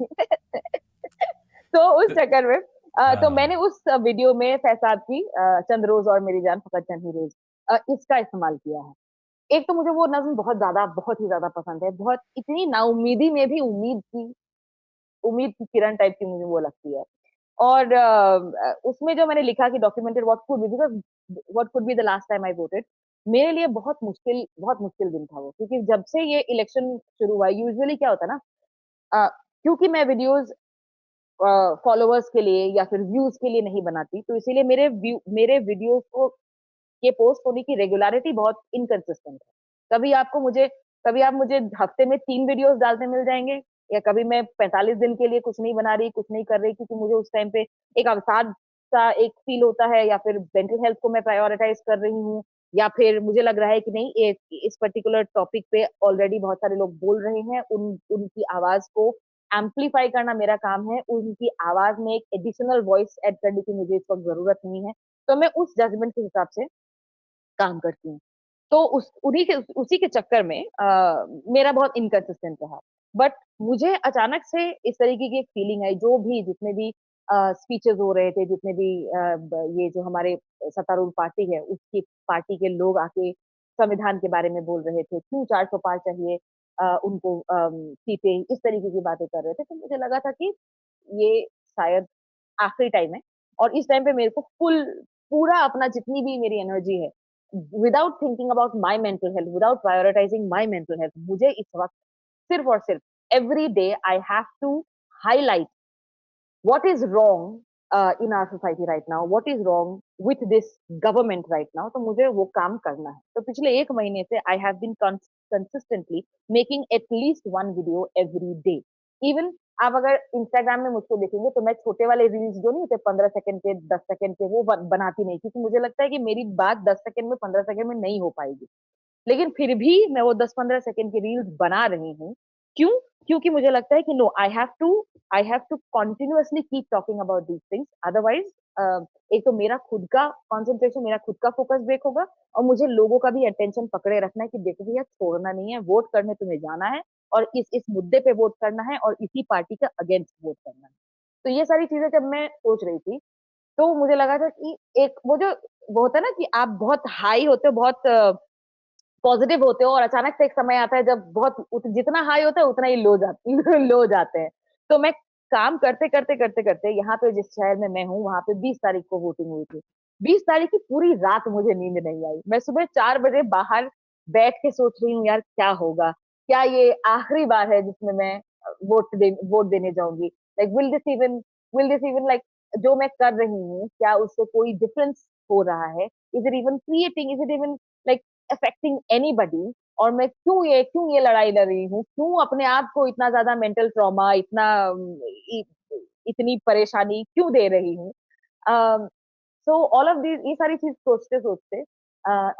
तो उस तो चक्कर में तो हाँ, मैंने उस वीडियो में फैज़ाद की चंद रोज़ और मेरी जान फ़कत चंद ही रोज़ इसका इस्तेमाल किया है। एक तो मुझे वो नज़्म बहुत ही ज़्यादा पसंद है। बहुत इतनी नाउम्मीदी में भी उम्मीद की किरण टाइप की मुझे वो लगती है। और उसमें जो मैंने लिखा कि documented what could be because what could be the last time I voted मेरे लिए बहुत मुश्किल दिन था वो। क्योंकि जब से ये इलेक्शन शुरू हुआ यूजुअली क्या होता है ना क्योंकि मैं वीडियोज़ फॉलोवर्स के लिए या फिर व्यूज़ के लिए नहीं बनाती, तो इसीलिए मेरे वीडियोज़ को ये पोस्ट होने की रेगुलैरिटी बहुत इनकंसिस्टेंट है। कभी आप मुझे हफ्ते में 3 वीडियोज़ डालते मिल जाएँगे या कभी मैं 45 दिन के लिए कुछ नहीं बना रही, कुछ नहीं कर रही क्योंकि मुझे उस टाइम पे एक अवसाद सा एक फ़ील होता है या फिर मेंटल हेल्थ को मैं प्रायोरिटाइज़ कर रही हूँ या फिर मुझे लग रहा है कि नहीं इस पर्टिकुलर टॉपिक पे ऑलरेडी बहुत सारे लोग बोल रहे हैं, उनकी आवाज़ को एम्प्लीफाई करना मेरा काम है, उनकी आवाज़ में एक एडिशनल वॉइस ऐड करने की मुझे इस वक़्त ज़रूरत नहीं है। तो मैं उस जजमेंट के हिसाब से काम करती हूँ। तो उसी के चक्कर में मेरा बहुत इनकंसिस्टेंट रहा। बट मुझे अचानक से इस तरीके की एक फीलिंग आई जितने भी स्पीचेज़ हो रहे थे, जितने भी अ, ब ये जो हमारे सत्तारूढ़ पार्टी है, उसकी पार्टी के लोग आके संविधान के बारे में बोल रहे थे, क्यों 400 पार चाहिए उनको सीटें, इस तरीके की बातें कर रहे थे। तो मुझे लगा था कि ये शायद आखिरी टाइम है और इस टाइम पे मेरे को पूरा अपना जितनी भी मेरी एनर्जी है without thinking about my mental health, without prioritising my mental health मुझे इस वक़्त सिर्फ़ और सिर्फ़ every day I have to highlight what is wrong in our society right now, what is wrong with this government right now, तो मुझे वो काम करना है। तो पिछले 1 महीने से I have been consistently making at least one video every day. Even आप अगर इंस्टाग्राम में मुझको देखेंगे तो मैं छोटे वाले रील्स जो नहीं होते 15 सेकंड के, 10 सेकंड के वो बनाती नहीं क्योंकि मुझे लगता है कि मेरी बात 10 सेकंड में, 15 सेकंड में नहीं हो पाएगी। लेकिन फिर भी मैं वो 10-15 सेकंड की रील्स बना रही हूँ। क्यों? क्योंकि मुझे लगता है कि no I have to continuously keep talking about these things otherwise एक तो मेरा खुद का कंसंट्रेशन, मेरा खुद का फोकस ब्रेक होगा और मुझे लोगों का भी अटेंशन पकड़े रखना है कि देखो भैया छोड़ना नहीं है, वोट करने तुम्हें जाना है और इस मुद्दे पे वोट करना है और इसी पार्टी के अगेंस्ट वोट करना है। तो ये सारी चीज़ें जब मैं सोच रही थी, तो मुझे लगा था कि एक वो होता है ना कि आप बहुत हाई होते हो, बहुत पॉज़िटिव होते हो और अचानक से एक समय आता है जब बहुत जितना हाई होता है उतना ही लो लो जाते हैं। तो मैं काम करते यहाँ पे जिस शहर में मैं हूँ वहाँ पे 20 तारीख को वोटिंग हुई थी। 20 तारीख की पूरी रात मुझे नींद नहीं आई। मैं सुबह 4 बजे बाहर बैठ के सोच रही हूँ यार क्या होगा? क्या ये आखिरी बार है जिसमें मैं वोट देने जाऊँगी? Like will this even like जो मैं कर रही हूँ, क्या उससे कोई डिफरेंस हो रहा है? Is it even like affecting anybody और मैं क्यों ये लड़ाई लड़ रही हूँ? क्यों अपने आप को इतना ज़्यादा मेंटल ट्रॉमा इतना इ इतनी परेशानी क्यों दे रही हूँ? अ, सो ऑल ऑफ दीज़ ये सारी चीज़ सोचते-सोचते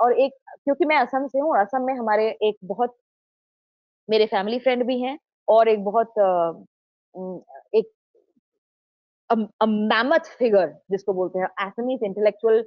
और एक क्योंकि मैं असम से हूँ और असम में हमारे एक बहुत मेरे फैमिली फ्रेंड भी हैं और एक बहुत एक मैमथ फिगर जिसको बोलते हैं असमीज़ इंटेलेक्चुअल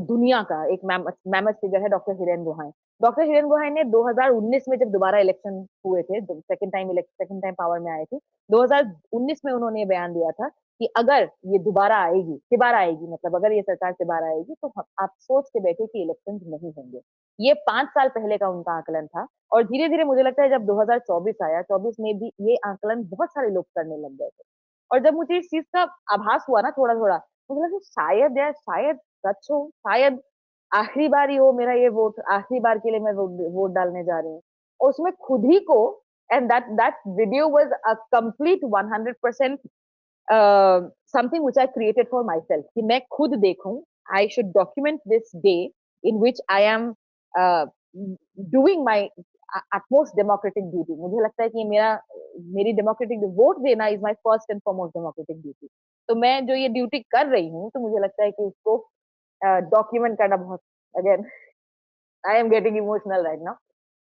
दुनिया का एक मैमथ फिगर है डॉक्टर हिरेन गोहाइन। डॉक्टर हिरेन गोहाइन ने 2019 में जब दोबारा इलेक्शन हुए थे, सेकंड टाइम पावर में आए थे, 2019 में उन्होंने ये बयान दिया था कि अगर ये दोबारा आएगी मतलब अगर ये सरकार दोबारा आएगी तो ह आप सोच के बैठिए कि इलेक्शंस नहीं होंगे। ये 5 साल पहले का उनका आकलन था और धीरे-धीरे मुझे लगता है जब 2024 आया, 24 में भी ये आकलन बहुत सारे लोग करने लग गए थे। और जब मुझे इस चीज़ का आभास हुआ ना थोड़ा-थोड़ा, मुझे लगा शायद यार शायद सच हो, शायद आखिरी बार ही हो मेरा ये वोट, आखिरी बार के लिए मैं वोट डालने जा रही हूँ। और उसमें खुद ही को and that video was a complete 100% something which I created for myself कि मैं खुद देखूँ, I should document this day in which I am a, doing my utmost democratic duty मुझे लगता है कि मेरी डेमोक्रेटिक वोट देना is my first and foremost democratic duty. तो मैं जो ये ड्यूटी कर रही हूँ, तो मुझे लगता है कि उसको डॉक्यूमेंट करना बहुत again I am getting emotional right now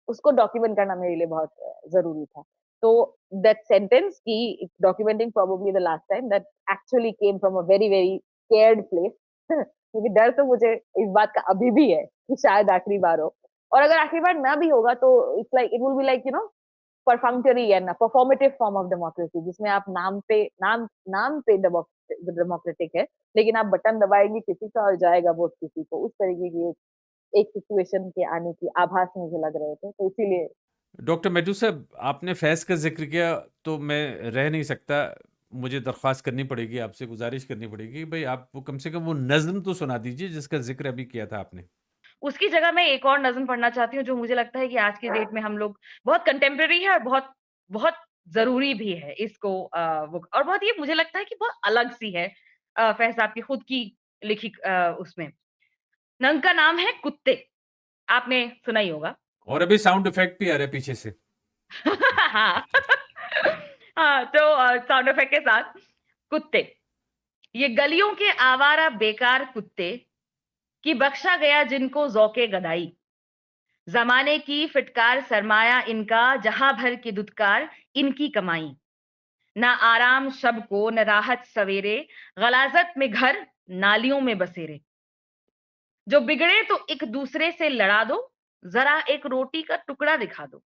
उसको डॉक्यूमेंट करना मेरे लिए बहुत ज़रूरी था। तो दैट सेंटेंस कि documenting probably the last time that actually came from a very, very scared place क्योंकि डर तो मुझे इस बात का अभी भी है कि शायद आखिरी बार हो और अगर आखिरी बार ना भी होगा तो it's like it will be like perfunctory and performative form of democracy जिसमें आप नाम पे डेमोक्रेटिक है, लेकिन आप बटन दबाएँगे किसी का और जाएगा वोट किसी को। उस तरीके की एक सिचुएशन के आने की आभास मुझे लग रहे थे, तो इसीलिए डॉक्टर मैथ्यू साहब, आपने फैज़ का ज़िक्र किया तो मैं रह नहीं सकता, मुझे दरख्वास्त करनी पड़ेगी, आपसे गुज़ारिश करनी पड़ेगी, भई आप वो कम से कम वो नज़्म तो सुना दीजिए जिसका ज़िक्र अभी किया था आपने। उसकी जगह मैं एक और नज़्म पढ़ना चाहती हूँ, जो मुझे लगता है कि आज की डेट में हम लोग बहुत कंटेम्परेरी है और बहुत बहुत ज़रूरी भी है इसको वो और बहुत ये मुझे लगता है कि बहुत अलग-सी है फैज़ साहब की खुद की लिखी उसमें। नंग का नाम है कुत्ते, आपने सुना ही होगा। और अभी साउंड इफ़ेक्ट भी आ रहा है पीछे से। हाँ। हाँ, तो साउंड इफ़ेक्ट के साथ कुत्ते। ये गलियों के आवारा बेकार कुत्ते, कि बख्शा गया जिनको ज़ौक़े गदाई। ज़माने की फिटकार सरमाया इनका, जहाँ भर की दुत्कार इनकी कमाई। ना आराम शब को, न राहत सवेरे, गलाज़त में घर, नालियों में बसेरे। जो बिगड़े तो एक दूसरे से लड़ा दो, ज़रा एक रोटी का टुकड़ा दिखा दो।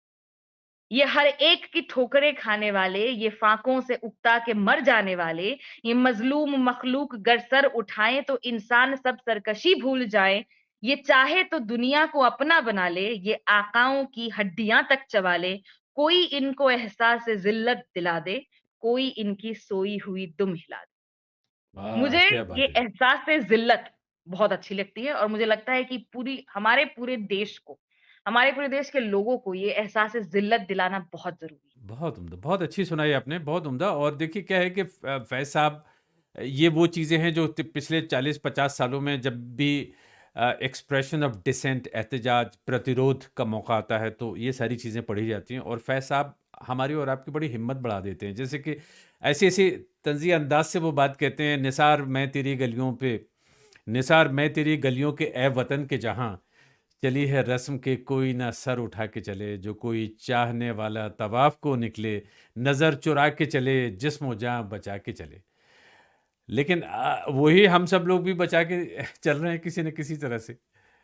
ये हर एक की ठोकरें खाने वाले, ये फाकों से उकता के मर जाने वाले, ये मज़लूम मख़लूक गर सर उठाएँ तो इंसान सब सरकशी भूल जाएँ। ये चाहे तो दुनिया को अपना बना ले, ये आकाओं की हड्डियाँ तक चबा ले। कोई इनको एहसास ज़िल्लत दिला दे, कोई इनकी सोई हुई दुम हिला दे। वाह! मुझे क्या ये बात है। एहसास ज़िल्लत बहुत अच्छी लगती है और मुझे लगता है कि हमारे पूरे देश के लोगों को ये एहसास ज़िल्लत दिलाना बहुत ज़रूरी है। बहुत उम्दा, बहुत अच्छी सुनाई आपने, बहुत उम्दा। और देखिए क्या है कि फैज़ साहब, ये वो चीज़ें हैं जो पिछले 40-50 सालों में जब भी एक्सप्रेशन ऑफ डिसेंट, एहतजाज, प्रतिरोध का मौका आता है, तो ये सारी चीज़ें पढ़ी जाती हैं और फैज़ साहब हमारी और आपकी बड़ी हिम्मत बढ़ा देते हैं। जैसे कि ऐसे-ऐसे तंज़िया अंदाज़ से वो बात कहते हैं, निसार मैं तेरी गलियों पे, निसार मैं तेरी गलियों के ए वतन के जहाँ, चली है रस्म के कोई ना सर उठा के चले, जो कोई चाहने वाला तवाफ़ को निकले, नज़र चुरा के चले, जिस्म जाँ बचा के चले। लेकिन वही हम सब लोग भी बचा के चल रहे हैं किसी न किसी तरह से।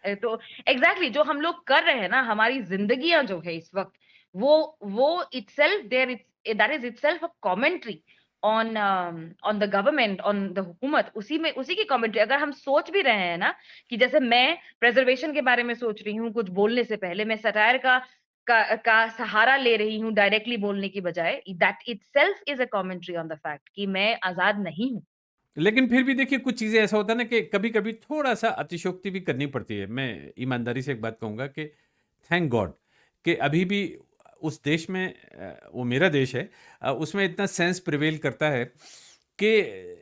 तो एग्ज़ैक्टली जो हम लोग कर रहे हैं ना, हमारी ज़िंदगियाँ जो है इस वक़्त, वो itself there it's that is itself a commentary on the government, on the हुकूमत, उसी की कमेंटरी अगर हम सोच भी रहे हैं ना, कि जैसे मैं प्रिज़र्वेशन के बारे में सोच रही हूँ, कुछ बोलने से पहले मैं सटायर का सहारा ले रही हूँ डायरेक्टली बोलने की बजाय, that itself is a commentary on the fact कि मैं आज़ाद नहीं हूँ। लेकिन फिर भी देखिए कुछ चीज़ें ऐसा होता है ना कि कभी-कभी थोड़ा-सा अतिशयोक्ति भी करनी पड़ती है। मैं ईमानदारी से एक बात कहूँगा कि थैंक गॉड कि अभी भी उस देश में, वो मेरा देश है, उसमें इतना सेंस प्रिवेल करता है कि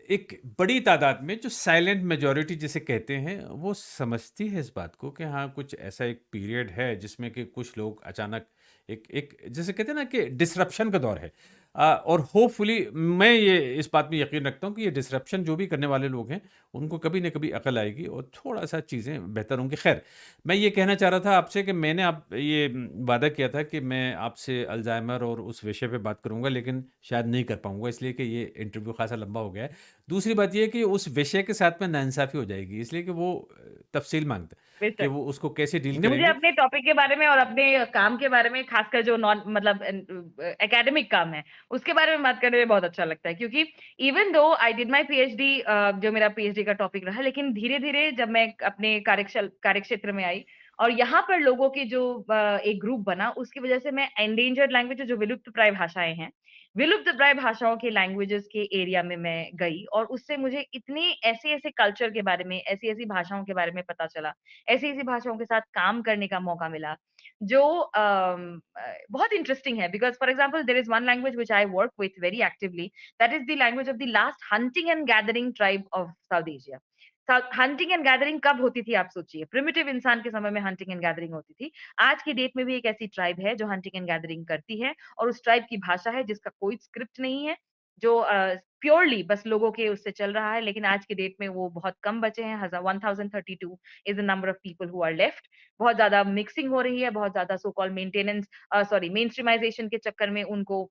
एक बड़ी तादाद में जो साइलेंट मेजॉरिटी जिसे कहते हैं, वो समझती है इस बात को कि हाँ, कुछ ऐसा एक पीरियड है जिसमें कि कुछ लोग अचानक एक एक जिसे कहते हैं ना कि डिसरप्शन का दौर है। और होपफुली मैं ये इस बात में यकीन रखता हूँ कि ये डिसरप्शन जो भी करने वाले लोग हैं, उनको कभी न कभी अकल आएगी और थोड़ा-सा चीज़ें बेहतर होंगी। ख़ैर, मैं ये कहना चाह रहा था आपसे कि मैंने आप ये वादा किया था कि मैं आपसे अल्ज़ाइमर और उस विषय पे बात करूँगा, लेकिन शायद नहीं कर पाऊँगा इसलिए कि ये इंटरव्यू ख़ासा लंबा हो गया है। दूसरी बात ये है कि उस विषय के साथ में नाइंसाफ़ी हो जाएगी, इसलिए कि वो तफ़सील माँगता है कि बेशक। वो उसको कैसे डील मुझे करेंगे। अपने टॉपिक के बारे में और अपने काम के बारे में खासकर जो नॉन मतलब एकेडमिक काम है, उसके बारे में बात करने में बहुत अच्छा लगता है क्योंकि even though I did my PhD जो मेरा पीएचडी का टॉपिक रहा, लेकिन धीरे-धीरे जब मैं अपने कार्यक्षेत्र में आई और यहाँ पर लोगों की जो एक ग्रुप बना, उसकी वजह से मैं एंडेंजर्ड लैंग्वेज जो विलुप्त प्राय भाषाएँ हैं, विलुप्त प्राय भाषाओं के लैंग्वेजेस के एरिया में मैं गई और उससे मुझे इतने ऐसे-ऐसे कल्चर के बारे में, ऐसी-ऐसी भाषाओं के बारे में पता चला ऐसी-ऐसी भाषाओं के साथ काम करने का मौका मिला, जो बहुत इंटरेस्टिंग है because for example there is one language which I work with very actively that is the language of the last hunting and gathering tribe of South Asia. South hunting and gathering कब होती थी आप सोचिए, primitive इंसान के समय में hunting and gathering होती थी। आज की डेट में भी एक ऐसी ट्राइब है जो हंटिंग एंड गैदरिंग करती है और उस ट्राइब की भाषा है जिसका कोई स्क्रिप्ट नहीं है, जो प्योरली बस लोगों के उससे चल रहा है, लेकिन आज की डेट में वो बहुत कम बचे हैं। 1032 is the number of people who are left. बहुत ज़्यादा मिक्सिंग हो रही है, बहुत ज़्यादा सो कॉल्ड मेनस्ट्रीमाइज़ेशन के चक्कर में उनको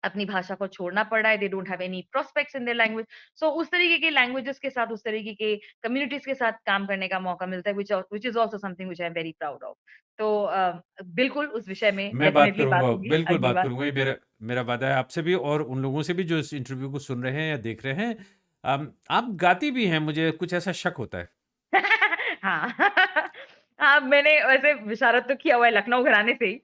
अपनी भाषा को छोड़ना पड़ रहा है। They don't have any prospects in their language. So उस तरीके के लैंग्वेजेस के साथ, उस तरीके के कम्युनिटीज़ के साथ काम करने का मौका मिलता है, which is also something which I am very proud of. तो बिल्कुल उस विषय में मैं बात डेफिनिटली बात करूँगा, होगी बिल्कुल अगली बात बार। करूँगा। ये मेरा मेरा वादा है आपसे भी और उन लोगों से भी जो इस इंटरव्यू को सुन रहे हैं या देख रहे हैं। आप गाती भी हैं, मुझे कुछ ऐसा शक होता है। हाँ। हाँ, मैंने वैसे विशारद तो किया हुआ है लखनऊ घराने से ही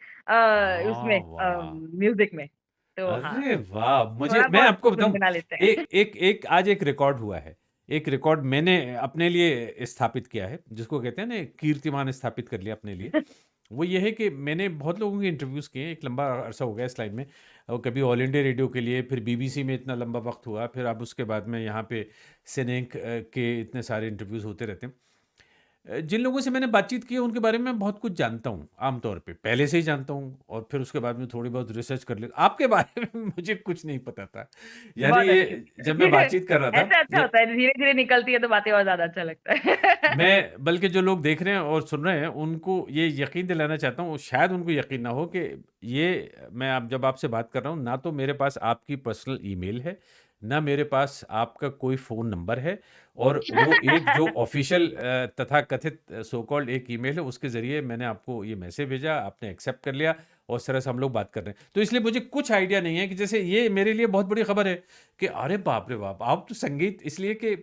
उसमें वाह! म्यूज़िक में। तो हाँ, अरे वाह! मुझे थोड़ा मैं बहुत आपको बताऊँ, गुनगुना लेते एक हैं। एक एक आज एक रिकॉर्ड हुआ है। एक रिकॉर्ड मैंने अपने लिए स्थापित किया है, जिसको कहते हैं ना कीर्तिमान स्थापित कर लिया अपने लिए। वो ये है कि मैंने बहुत लोगों के इंटरव्यूज़ किए, एक लंबा अरसा हो गया इस लाइन में। और कभी ऑल इंडिया रेडियो के लिए, फिर बीबीसी में इतना लंबा वक़्त हुआ, फिर अब उसके बाद में यहाँ पे सिनेंक के इतने सारे इंटरव्यूज़ होते रहते हैं। जिन लोगों से मैंने बातचीत की है उनके बारे में मैं बहुत कुछ जानता हूँ, आम तौर पे। पहले से ही जानता हूँ और फिर उसके बाद में थोड़ी बहुत रिसर्च कर लेता। आपके बारे में मुझे कुछ नहीं पता था। यानी बहुत अच्छे। ये जब मैं बातचीत कर रहा था, ऐसे अच्छा ज होता है, धीरे-धीरे निकलती है तो बातें और ज़्यादा अच्छा लगता है। मैं बल्कि जो लोग देख रहे हैं और सुन रहे हैं, उनको ये यकीन दिलाना चाहता हूँ, शायद उनको यकीन ना हो कि ये मैं अब जब आपसे बात कर रहा हूँ, ना तो मेरे पास आपकी पर्सनल ईमेल है, ना मेरे पास आपका कोई फ़ोन नंबर है और वो एक जो ऑफ़िशियल तथाकथित सो कॉल्ड एक ईमेल है, उसके ज़रिए मैंने आपको ये मैसेज भेजा, आपने एक्सेप्ट कर लिया और इस तरह से हम लोग बात कर रहे हैं। तो इसलिए मुझे कुछ आइडिया नहीं है कि जैसे ये मेरे लिए बहुत बड़ी खबर है कि अरे बाप रे बाप! आप तो संगीत इसलिए कि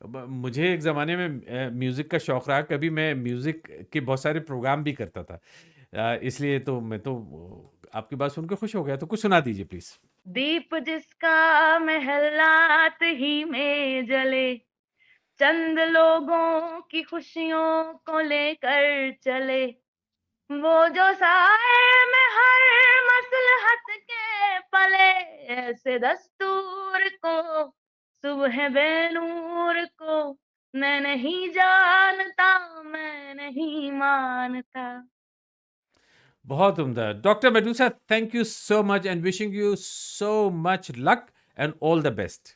मुझे एक ज़माने में म्यूज़िक का शौक़ रहा, कभी मैं म्यूज़िक के बहुत सारे प्रोग्राम भी करता था। इसलिए तो मैं तो आपकी बात सुन के खुश हो गया, तो कुछ सुना दीजिए प्लीज़। दीप जिसका महल रात ही में जले, चंद लोगों की खुशियों को लेकर चले, वो जो साए में हर मसलहत के पले, ऐसे दस्तूर को सुबह बेनूर को मैं नहीं जानता, मैं नहीं मानता। बहुत उम्दा। Doctor Medusa, thank you so much and wishing you so much luck and all the best.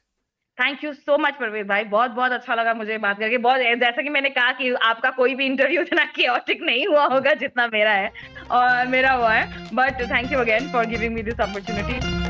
Thank you so much Parvez भाई, बहुत-बहुत अच्छा लगा मुझे बात करके। बहुत जैसा कि मैंने कहा कि आपका कोई भी इंटरव्यू इतना chaotic नहीं हुआ होगा जितना मेरा है और मेरा हुआ है। But thank you again for giving me this opportunity.